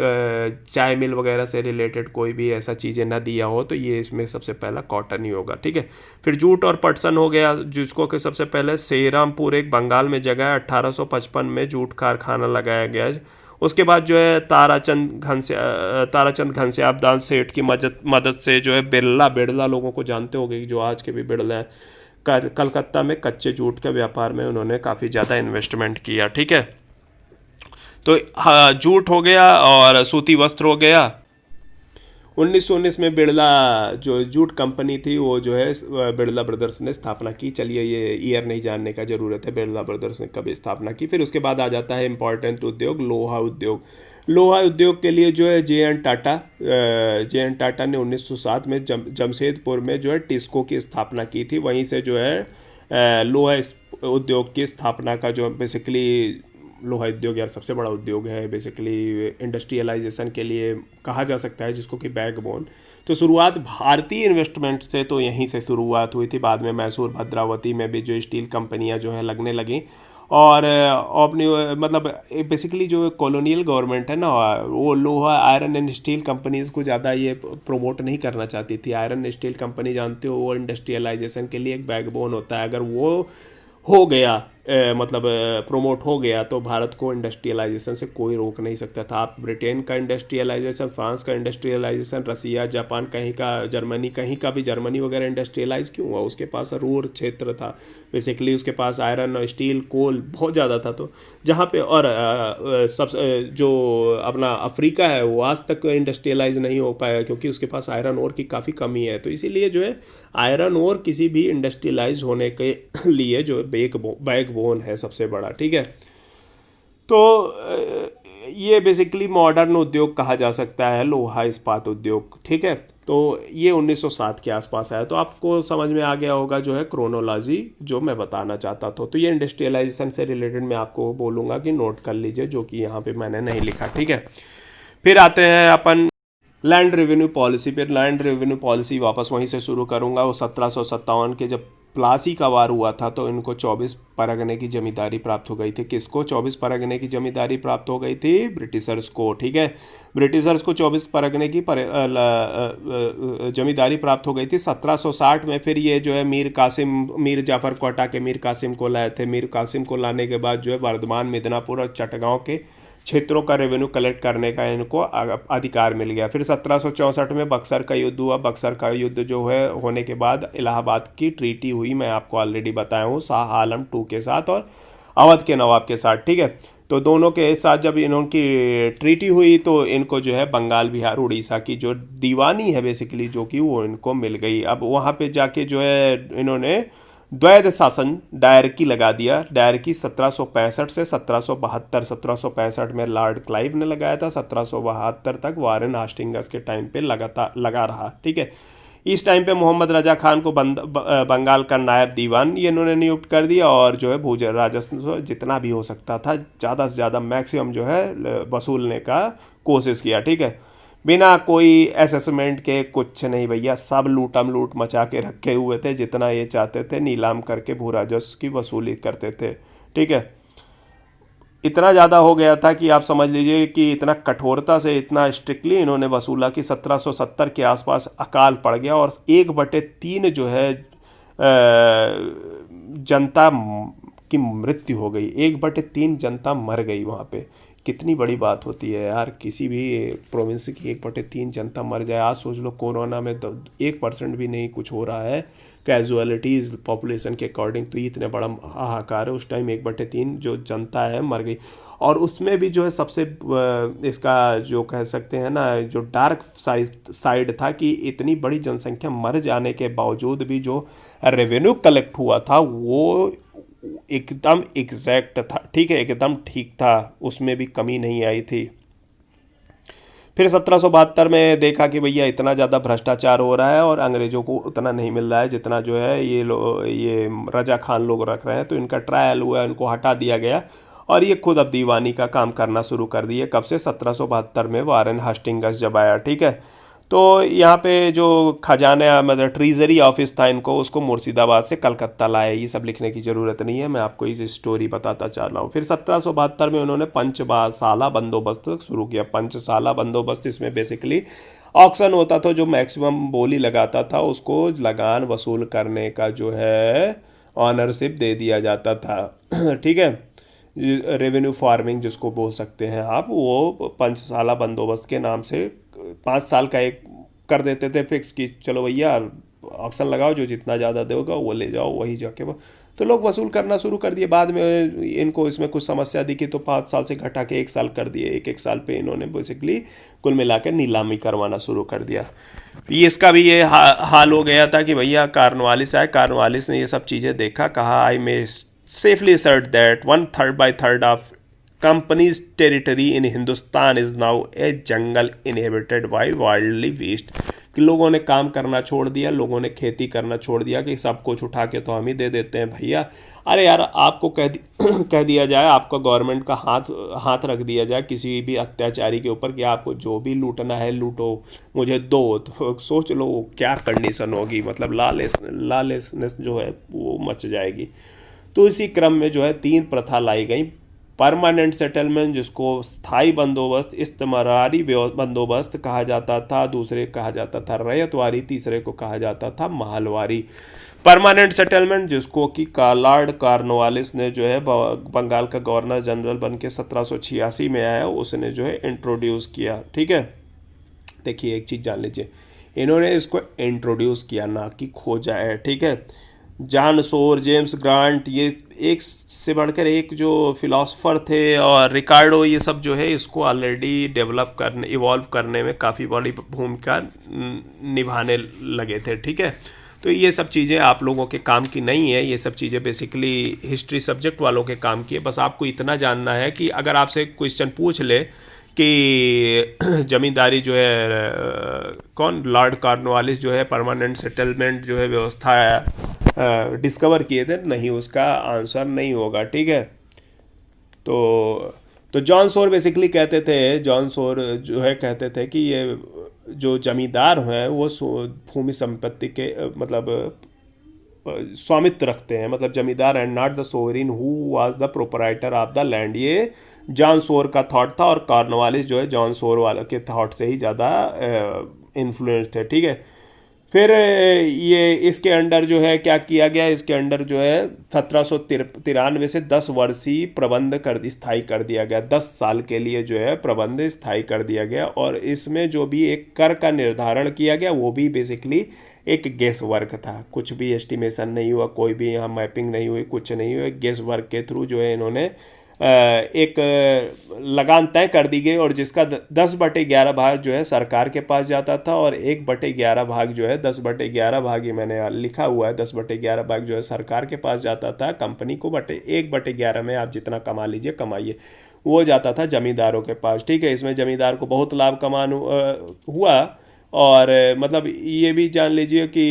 चाय मिल वगैरह से रिलेटेड कोई भी ऐसा चीज़ें ना दिया हो तो ये इसमें सबसे पहला कॉटन ही होगा, ठीक है। फिर जूट और पटसन हो गया, जिसको कि सबसे पहले सेरामपुर एक बंगाल में जगह है, 1855 में जूट कारखाना लगाया गया। उसके बाद जो है ताराचंद घनश्याम सेठ की मदद से जो है बिरला लोगों को जानते होंगे, जो आज के भी बिरला हैं, कलकत्ता में कच्चे जूट के व्यापार में उन्होंने काफ़ी ज़्यादा इन्वेस्टमेंट किया, ठीक है। तो हाँ, जूट हो गया और सूती वस्त्र हो गया। 1919 में बिरला जो जूट कंपनी थी वो जो है बिरला ब्रदर्स ने स्थापना की। चलिए ये ईयर नहीं जानने का ज़रूरत है, बिरला ब्रदर्स ने कभी स्थापना की। फिर उसके बाद आ जाता है इम्पॉर्टेंट उद्योग लोहा उद्योग। लोहा उद्योग के लिए जो है जे.एन. टाटा ने 1907 में जमशेदपुर में जो है टिस्को की स्थापना की थी। वहीं से जो है लोहा उद्योग की स्थापना का जो बेसिकली लोहा उद्योग यार सबसे बड़ा उद्योग है, बेसिकली इंडस्ट्रियलाइजेशन के लिए कहा जा सकता है, जिसको कि बैकबोन। तो शुरुआत भारतीय इन्वेस्टमेंट से तो यहीं से शुरुआत हुई थी। बाद में मैसूर भद्रावती में भी जो स्टील कंपनियां जो है लगने लगी। और अपनी मतलब बेसिकली जो कॉलोनियल गवर्नमेंट है ना, वो लोहा आयरन एंड स्टील कंपनीज़ को ज़्यादा ये प्रमोट नहीं करना चाहती थी। आयरन एंड स्टील कंपनी जानते हो वो इंडस्ट्रियलाइजेशन के लिए एक बैकबोन होता है। अगर वो हो गया मतलब प्रोमोट हो गया तो भारत को इंडस्ट्रियलाइजेशन से कोई रोक नहीं सकता था। आप ब्रिटेन का इंडस्ट्रियलाइजेशन, फ्रांस का इंडस्ट्रियलाइजेशन, रसिया, जापान कहीं का, जर्मनी कहीं का भी, जर्मनी वगैरह इंडस्ट्रियलाइज क्यों हुआ? उसके पास रूर क्षेत्र था, बेसिकली उसके पास आयरन और स्टील कोल बहुत ज़्यादा था। तो जहाँ पे और सब जो अपना अफ्रीका है वो आज तक इंडस्ट्रियलाइज नहीं हो पाया क्योंकि उसके पास आयरन ओर की काफ़ी कमी है। तो इसीलिए जो है आयरन ओर किसी भी इंडस्ट्रियलाइज होने के लिए जो बैकबोन है सबसे बड़ा, ठीक है। तो ये बेसिकली मॉडर्न उद्योग कहा जा सकता है लोहा इस्पात उद्योग, ठीक है। तो ये 1907 के आसपास आया। तो आपको समझ में आ गया होगा जो है क्रोनोलॉजी जो मैं बताना चाहता था। तो ये इंडस्ट्रियलाइजेशन से रिलेटेड मैं आपको बोलूँगा कि नोट कर लीजिए, जो कि यहाँ पे मैंने नहीं लिखा, ठीक है। फिर आते हैं अपन लैंड रेवेन्यू पॉलिसी पे। लैंड रेवेन्यू पॉलिसी वापस वहीं से शुरू करूँगा। वो 1757 के जब प्लासी का वार हुआ था तो इनको 24 परगने की जमींदारी प्राप्त हो गई थी। किसको 24 परगने की जमींदारी प्राप्त हो गई थी? ब्रिटिशर्स को, ठीक है। ब्रिटिशर्स को 24 परगने की जमींदारी प्राप्त हो गई थी 1760 में। फिर ये जो है मीर जाफ़र कोटा के मीर कासिम को लाए थे। मीर कासिम को लाने के बाद जो है वर्धमान, मिदनापुर और चटगांव के क्षेत्रों का रेवेन्यू कलेक्ट करने का इनको अधिकार मिल गया। फिर 1764 में बक्सर का युद्ध हुआ। बक्सर का युद्ध जो है होने के बाद इलाहाबाद की ट्रीटी हुई, मैं आपको ऑलरेडी बताया हूँ, शाह आलम II के साथ और अवध के नवाब के साथ, ठीक है। तो दोनों के साथ जब इनकी ट्रीटी हुई तो इनको जो है बंगाल, बिहार, उड़ीसा की जो दीवानी है बेसिकली जो कि वो इनको मिल गई। अब वहाँ पे जाके जो है इन्होंने द्वैध शासन डायरकी लगा दिया। डायरकी 1765 से 1772, 1765 में लॉर्ड क्लाइव ने लगाया था, 1772 तक वारेन हास्टिंग्स के टाइम पे लगातार लगा रहा, ठीक है। इस टाइम पे मोहम्मद रजा खान को बंगाल का नायब दीवान ये इन्होंने नियुक्त कर दिया और जो है भूजल राजस्व जितना भी हो सकता था ज़्यादा से ज़्यादा मैक्सिमम जो है वसूलने का कोशिश किया, ठीक है। बिना कोई असेसमेंट के कुछ नहीं भैया, सब लूटम लूट मचा के रखे हुए थे। जितना ये चाहते थे नीलाम करके भू राजस्व की वसूली करते थे, ठीक है। इतना ज़्यादा हो गया था कि आप समझ लीजिए कि इतना कठोरता से, इतना स्ट्रिक्टली इन्होंने वसूला कि 1770 के आसपास अकाल पड़ गया और 1/3 जो है जनता की मृत्यु हो गई। 1/3 जनता मर गई वहाँ पे। कितनी बड़ी बात होती है यार, किसी भी प्रोविंस की 1/3 जनता मर जाए। आज सोच लो कोरोना में 1% भी नहीं कुछ हो रहा है कैजुअलिटीज़ पॉपुलेशन के अकॉर्डिंग, तो ये इतने बड़ा हाहाकार है। उस टाइम 1/3 जो जनता है मर गई। और उसमें भी जो है सबसे इसका जो कह सकते हैं ना, जो डार्क साइड था कि इतनी बड़ी जनसंख्या मर जाने के बावजूद भी जो रेवेन्यू कलेक्ट हुआ था वो एकदम एग्जैक्ट था, ठीक है, एकदम ठीक था, उसमें भी कमी नहीं आई थी। फिर 1772 में देखा कि भैया इतना ज़्यादा भ्रष्टाचार हो रहा है और अंग्रेज़ों को उतना नहीं मिल रहा है जितना जो है ये रजा खान लोग रख रहे हैं, तो इनका ट्रायल हुआ, इनको हटा दिया गया और ये खुद अब दीवानी का काम करना शुरू कर दिए। कब से? 1772 में वारेन हास्टिंग्स जब आया, ठीक है। तो यहाँ पे जो खजाना मतलब ट्रीजरी ऑफिस था इनको, उसको मुर्शिदाबाद से कलकत्ता लाए। ये सब लिखने की ज़रूरत नहीं है, मैं आपको इस स्टोरी बताता चल रहा हूँ। फिर 1772 में उन्होंने पंचसाला बंदोबस्त शुरू किया। पंचसाला बंदोबस्त, इसमें बेसिकली ऑक्शन होता था, जो मैक्सिमम बोली लगाता था उसको लगान वसूल करने का जो है ऑनरशिप दे दिया जाता था, ठीक है। रेवेन्यू फार्मिंग जिसको बोल सकते हैं आप, वो पंचसाला बंदोबस्त के नाम से 5 साल का एक कर देते थे फिक्स कि चलो भैया ऑक्शन लगाओ, जो जितना ज़्यादा देगा वो ले जाओ, वही जाके वो तो लोग वसूल करना शुरू कर दिए। बाद में इनको इसमें कुछ समस्या दिखी तो 5 साल से घटा के 1 साल कर दिए। एक साल पे इन्होंने बेसिकली कुल मिलाकर नीलामी करवाना शुरू कर दिया। ये इसका भी ये हाल हो गया था कि भैया कार्नवालिस आए, कार्नवालिस ने ये सब चीज़ें देखा, कहा आई मे safely assert that 1/3 of company's territory in Hindustan is now a jungle inhabited by wildly beast। कि लोगों ने काम करना छोड़ दिया, लोगों ने खेती करना छोड़ दिया कि सब कुछ उठा के तो हम ही दे देते हैं भैया। अरे यार आपको कह दिया जाए, आपका गवर्नमेंट का हाथ रख दिया जाए किसी भी अत्याचारी के ऊपर कि आपको जो भी लूटना है लूटो, मुझे दो, तो सोच लो क्या कंडीशन होगी। मतलब लालेसनेस जो है वो मच जाएगी। तो इसी क्रम में जो है 3 प्रथा लाई गई। परमानेंट सेटलमेंट, जिसको स्थायी बंदोबस्त, इस्तेमारी बंदोबस्त कहा जाता था, दूसरे कहा जाता था रैयतवारी, तीसरे को कहा जाता था महलवारी। परमानेंट सेटलमेंट जिसको कि लॉर्ड कॉर्नवालिस ने जो है बंगाल का गवर्नर जनरल बन के 1786 में आया, उसने जो है इंट्रोड्यूस किया, ठीक है। देखिए एक चीज़ जान लीजिए, इन्होंने इसको इंट्रोड्यूस किया, ना कि खोजा है, ठीक है। जॉन सोर, जेम्स ग्रांट, ये एक से बढ़कर एक जो फिलोसफर थे, और रिकार्डो, ये सब जो है इसको ऑलरेडी डेवलप करने, इवॉल्व करने में काफ़ी बड़ी भूमिका निभाने लगे थे, ठीक है। तो ये सब चीज़ें आप लोगों के काम की नहीं है, ये सब चीज़ें बेसिकली हिस्ट्री सब्जेक्ट वालों के काम की है। बस आपको इतना जानना है कि अगर आपसे क्वेश्चन पूछ ले कि जमींदारी जो है कौन लॉर्ड कॉर्नवालिस जो है परमानेंट सेटलमेंट जो है व्यवस्था डिस्कवर किए थे, नहीं, उसका आंसर नहीं होगा, ठीक है। तो जॉन सोर बेसिकली कहते थे, जॉन सोर जो है कहते थे कि ये जो जमींदार हैं वो भूमि संपत्ति के मतलब स्वामित्व रखते हैं, मतलब जमींदार and not the sovereign who was the proprietor of the land. ये जॉन सोर का थॉट था, और कॉर्नवालिस जो है जॉन सोर वाले के थॉट से ही ज़्यादा इन्फ्लुएंस थे, ठीक है। फिर ये इसके अंडर जो है क्या किया गया, इसके अंडर जो है 1793 से 10 वर्षीय प्रबंध स्थायी कर दिया गया। 10 साल के लिए जो है प्रबंध स्थायी कर दिया गया, और इसमें जो भी एक कर का निर्धारण किया गया वो भी बेसिकली एक गेस वर्क था। कुछ भी एस्टिमेशन नहीं हुआ, कोई भी यहाँ मैपिंग नहीं हुई, कुछ नहीं हुआ। गेस वर्क के थ्रू जो है इन्होंने एक लगान तय कर दी गई, और जिसका 10/11 भाग जो है सरकार के पास जाता था, और 1/11 भाग जो है 10/11 भाग ही मैंने लिखा हुआ है, 10/11 भाग जो है सरकार के पास जाता था कंपनी को, 1/11 में आप जितना कमा लीजिए कमाइए, वो जाता था जमींदारों के पास, ठीक है। इसमें जमींदार को बहुत लाभ कमान हुआ, और मतलब ये भी जान लीजिए कि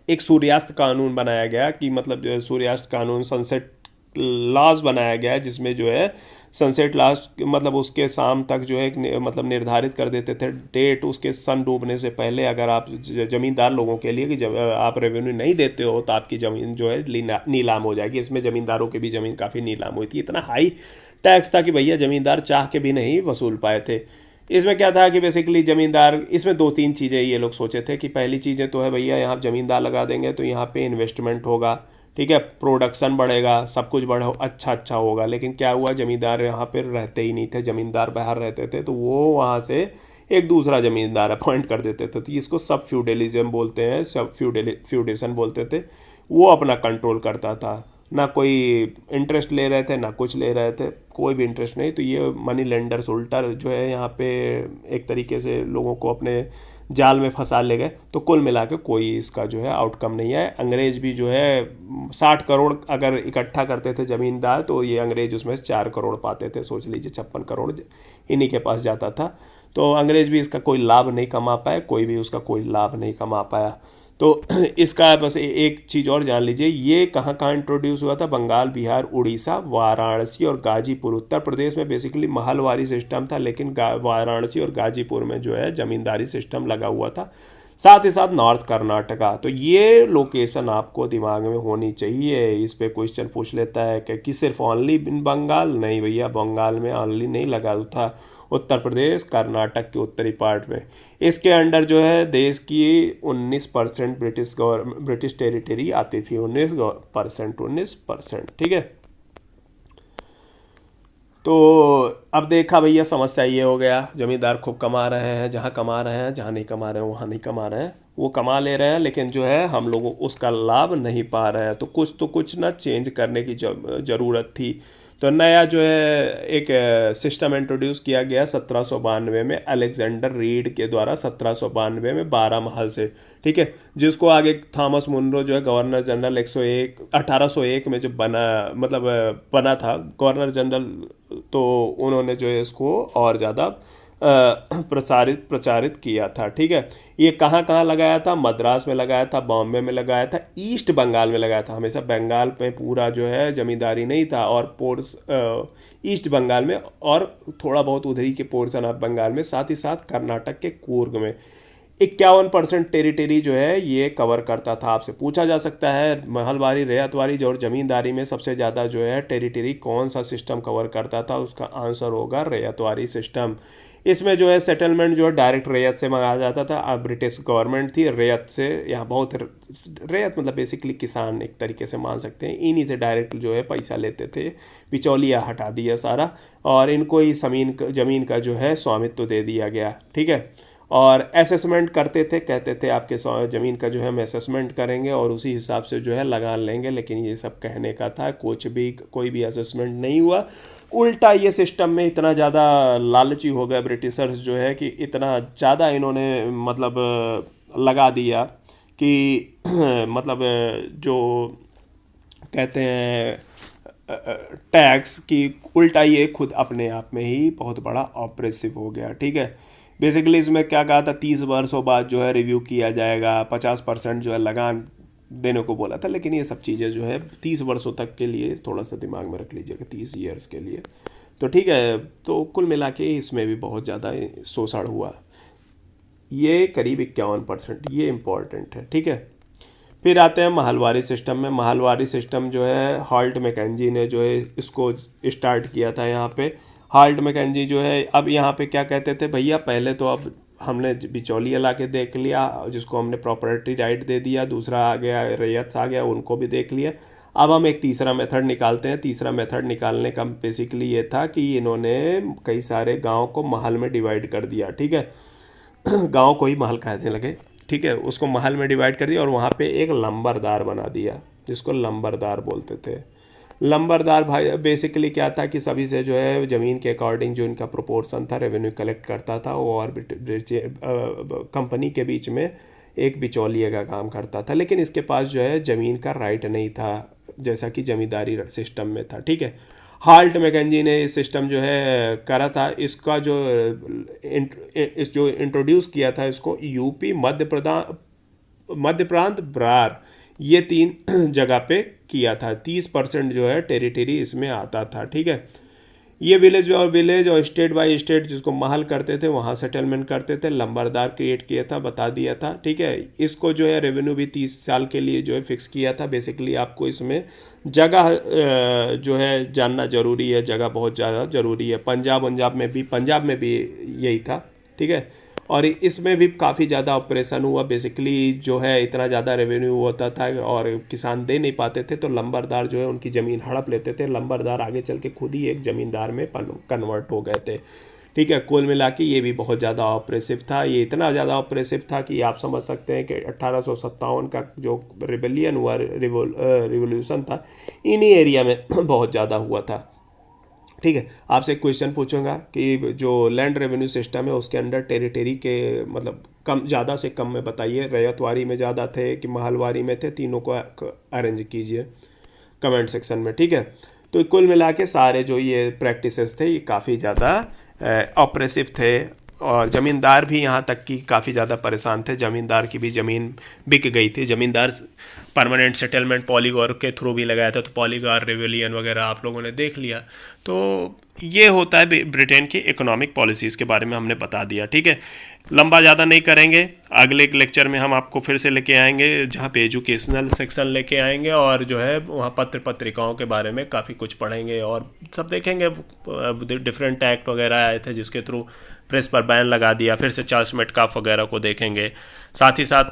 एक सूर्यास्त कानून बनाया गया, कि मतलब सूर्यास्त कानून, सनसेट लॉज बनाया गया, जिसमें जो है सनसेट लॉज मतलब उसके शाम तक जो है मतलब निर्धारित कर देते थे डेट, उसके सन डूबने से पहले अगर आप ज़मींदार लोगों के लिए कि जब आप रेवेन्यू नहीं देते हो तो आपकी ज़मीन जो है नीलाम हो जाएगी। इसमें ज़मींदारों की भी ज़मीन काफ़ी नीलाम हुई थी। इतना हाई टैक्स था कि भैया ज़मींदार चाह के भी नहीं वसूल पाए थे। इसमें क्या था कि बेसिकली ज़मींदार, इसमें 2-3 चीज़ें ये लोग सोचे थे कि पहली चीज़ें तो है भैया यहाँ ज़मींदार लगा देंगे तो यहाँ पे इन्वेस्टमेंट होगा, ठीक है, प्रोडक्शन बढ़ेगा, सब कुछ बढ़ा अच्छा होगा। लेकिन क्या हुआ, जमींदार यहाँ पर रहते ही नहीं थे, जमींदार बाहर रहते थे, तो वो वहाँ से एक दूसरा जमींदार अपॉइंट कर देते थे। तो इसको सब फ्यूडलिज्म बोलते हैं, सब फ्यूडेशन बोलते थे। वो अपना कंट्रोल करता था, ना कोई इंटरेस्ट ले रहे थे ना कुछ ले रहे थे, कोई भी इंटरेस्ट नहीं। तो ये मनी लेंडर्स उल्टा जो है यहाँ पे एक तरीके से लोगों को अपने जाल में फंसा ले गए। तो कुल मिला के कोई इसका जो है आउटकम नहीं है। अंग्रेज भी जो है 60 करोड़ अगर इकट्ठा करते थे ज़मींदार, तो ये अंग्रेज उसमें से 4 करोड़ पाते थे। सोच लीजिए 56 करोड़ इन्हीं के पास जाता था। तो अंग्रेज भी इसका कोई लाभ नहीं कमा पाए, कोई भी उसका कोई लाभ नहीं कमा पाया। तो इसका बस एक चीज़ और जान लीजिए, ये कहाँ कहाँ इंट्रोड्यूस हुआ था, बंगाल, बिहार, उड़ीसा, वाराणसी और गाजीपुर। उत्तर प्रदेश में बेसिकली महलवारी सिस्टम था, लेकिन वाराणसी और गाजीपुर में जो है ज़मींदारी सिस्टम लगा हुआ था। साथ ही साथ नॉर्थ कर्नाटका। तो ये लोकेशन आपको दिमाग में होनी चाहिए। इस पे क्वेश्चन पूछ लेता है कि सिर्फ ओनली इन बंगाल, नहीं भैया, बंगाल में ओनली नहीं लगा था, उत्तर प्रदेश, कर्नाटक के उत्तरी पार्ट में। इसके अंडर जो है देश की 19% ब्रिटिश टेरिटरी आती थी, 19%। ठीक है। तो अब देखा भैया, समस्या ये हो गया, जमींदार खूब कमा रहे हैं, जहाँ कमा रहे हैं, जहाँ नहीं कमा रहे हैं वहाँ नहीं कमा रहे हैं। वो कमा ले रहे हैं, लेकिन जो है हम लोग उसका लाभ नहीं पा रहे हैं। तो कुछ ना चेंज करने की ज़रूरत थी। तो नया जो है एक सिस्टम इंट्रोड्यूस किया गया 1792 में, अलेक्जेंडर रीड के द्वारा 1792 में 12 महल से। ठीक है, जिसको आगे थॉमस मुनरो जो है गवर्नर जनरल 1801 में जब बना, मतलब बना था गवर्नर जनरल, तो उन्होंने जो है इसको और ज़्यादा प्रचारित किया था। ठीक है, ये कहाँ कहाँ लगाया था, मद्रास में लगाया था, बॉम्बे में लगाया था, ईस्ट बंगाल में लगाया था। हमेशा बंगाल में पूरा जो है जमींदारी नहीं था, और ईस्ट बंगाल में, और थोड़ा बहुत उधरी के पोर्शन ऑफ बंगाल में, साथ ही साथ कर्नाटक के कूर्ग में 51% टेरिटरी जो है ये कवर करता था। आपसे पूछा जा सकता है महलवारी, रेयतवारी और ज़मींदारी में सबसे ज़्यादा जो है टेरिटरी कौन सा सिस्टम कवर करता था, उसका आंसर होगा रेयतवारी सिस्टम। इसमें जो है सेटलमेंट जो है डायरेक्ट रेयत से मंगाया जाता था। अब ब्रिटिश गवर्नमेंट थी, रेयत से यहाँ बहुत, रेयत मतलब बेसिकली किसान एक तरीके से मान सकते हैं, इन्हीं से डायरेक्ट जो है पैसा लेते थे। बिचौलिया हटा दिया सारा, और इनको ही ज़मीन का जो है स्वामित्व दे दिया गया। ठीक है, और असेसमेंट करते थे, कहते थे आपके ज़मीन का जो है हम असेसमेंट करेंगे और उसी हिसाब से जो है लगा लेंगे। लेकिन ये सब कहने का था, कोई भी असेसमेंट नहीं हुआ। उल्टा ये सिस्टम में इतना ज़्यादा लालची हो गए ब्रिटिशर्स जो है, कि इतना ज़्यादा इन्होंने मतलब लगा दिया कि मतलब जो कहते हैं टैक्स की, उल्टा ये खुद अपने आप में ही बहुत बड़ा ऑपरेसिव हो गया। ठीक है, बेसिकली इसमें क्या कहा था, 30 वर्षों बाद जो है रिव्यू किया जाएगा, 50% जो है लगान देने को बोला था। लेकिन ये सब चीज़ें जो है 30 वर्षों तक के लिए थोड़ा सा दिमाग में रख लीजिएगा, 30 ईयर्स के लिए। तो ठीक है, तो कुल मिला के इसमें भी बहुत ज़्यादा शोषण हुआ। ये करीब 51%, ये इम्पॉर्टेंट है। ठीक है, फिर आते हैं महलवारी सिस्टम में। महलवारी सिस्टम जो है हॉल्ट मैकेंजी ने जो है इसको स्टार्ट किया था यहाँ पे। हॉल्ट मैकेंजी जो है, अब यहाँ पे क्या कहते थे भैया, पहले तो अब हमने बिचौलिया ला के देख लिया, जिसको हमने प्रॉपर्टी राइट दे दिया, दूसरा आ गया रैयत आ गया, उनको भी देख लिया। अब हम एक तीसरा मेथड निकालते हैं। तीसरा मेथड निकालने का बेसिकली ये था कि इन्होंने कई सारे गाँव को महल में डिवाइड कर दिया। ठीक है, गाँव को ही महल कहने लगे। ठीक है, उसको महल में डिवाइड कर दिया, और वहाँ पे एक लंबरदार बना दिया, जिसको लंबरदार बोलते थे। लंबरदार भाई बेसिकली क्या था कि सभी से जो है ज़मीन के अकॉर्डिंग जो इनका प्रोपोर्शन था रेवेन्यू कलेक्ट करता था, और कंपनी के बीच में एक बिचौलिए का काम करता था। लेकिन इसके पास जो है ज़मीन का राइट नहीं था, जैसा कि जमींदारी सिस्टम में था। ठीक है, हाल्ट मैकेंजी ने इस सिस्टम जो है करा था। इसका जो इंट्रोड्यूस किया था इसको यूपी, मध्य प्रांत, ब्रार, ये 3 जगह पे किया था। 30% जो है टेरिटरी इसमें आता था। ठीक है, ये विलेज और स्टेट बाय स्टेट जिसको महल करते थे वहाँ सेटलमेंट करते थे। लंबरदार क्रिएट किया था, बता दिया था। ठीक है, इसको जो है रेवेन्यू भी 30 साल के लिए जो है फिक्स किया था। बेसिकली आपको इसमें जगह जो है जानना ज़रूरी है, जगह बहुत ज़्यादा ज़रूरी है। पंजाब में भी यही था। ठीक है, और इसमें भी काफ़ी ज़्यादा ऑपरेशन हुआ। बेसिकली जो है इतना ज़्यादा रेवेन्यू होता था और किसान दे नहीं पाते थे, तो लंबरदार जो है उनकी ज़मीन हड़प लेते थे। लंबरदार आगे चल के खुद ही एक ज़मींदार में कन्वर्ट हो गए थे। ठीक है, कुल मिला के ये भी बहुत ज़्यादा ऑपरेसिव था। ये इतना ज़्यादा ऑपरेसिव था कि आप समझ सकते हैं कि 1857 का जो रिबेलियन हुआ, रिवोल्यूशन था, इन्हीं एरिया में बहुत ज़्यादा हुआ था। ठीक है, आपसे एक क्वेश्चन पूछूंगा कि जो लैंड रेवेन्यू सिस्टम है उसके अंडर टेरिटरी के मतलब कम, ज़्यादा से कम में बताइए। रैयतवारी में ज़्यादा थे कि महलवारी में थे, तीनों को अरेंज कीजिए कमेंट सेक्शन में। ठीक है, तो कुल मिला के सारे जो ये प्रैक्टिसेस थे ये काफ़ी ज़्यादा ऑपरेसिव थे और ज़मींदार भी यहाँ तक कि काफ़ी ज़्यादा परेशान थे। ज़मींदार की भी ज़मीन बिक गई थी। ज़मींदार परमानेंट सेटलमेंट पॉलीगॉर के थ्रू भी लगाया था, तो पॉलीगॉर रिवेलियन वगैरह आप लोगों ने देख लिया। तो ये होता है ब्रिटेन की इकोनॉमिक पॉलिसीज़ के बारे में हमने बता दिया। ठीक है, लंबा ज़्यादा नहीं करेंगे, अगले लेक्चर में हम आपको फिर से लेके आएंगे जहाँ पे एजुकेशनल सेक्शन लेके आएंगे और जो है वहाँ पत्र पत्रिकाओं के बारे में काफ़ी कुछ पढ़ेंगे और सब देखेंगे। डिफरेंट एक्ट वगैरह आए थे जिसके थ्रू प्रेस पर बैन लगा दिया। फिर से चार्ल्स मेटकाफ वगैरह को देखेंगे। साथ ही साथ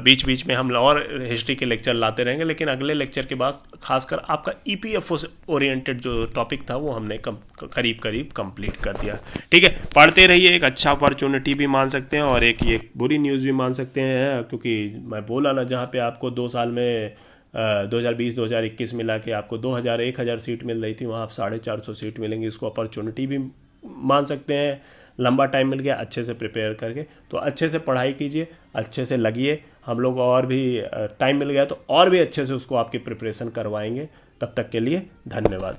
बीच बीच में हम और हिस्ट्री के लेक्चर लाते रहेंगे, लेकिन अगले लेक्चर के बाद खासकर आपका ईपीएफओ से ओरिएंटेड जो टॉपिक था वो हमने करीब करीब कंप्लीट कर दिया। ठीक है, पढ़ते रहिए। एक अच्छा अपॉर्चुनिटी भी मान सकते हैं और एक ये बुरी न्यूज़ भी मान सकते हैं, क्योंकि मैं बोला ना, जहाँ पे आपको 2 साल में 2020-2021 मिला के आपको 1,000 सीट मिल रही थी, वहाँ आप 450 सीट मिलेंगी। इसको अपॉर्चुनिटी भी मान सकते हैं। लंबा टाइम मिल गया अच्छे से प्रिपेयर करके, तो अच्छे से पढ़ाई कीजिए, अच्छे से लगिए। हम लोग और भी टाइम मिल गया तो और भी अच्छे से उसको आपकी प्रिपरेशन करवाएंगे। तब तक के लिए धन्यवाद।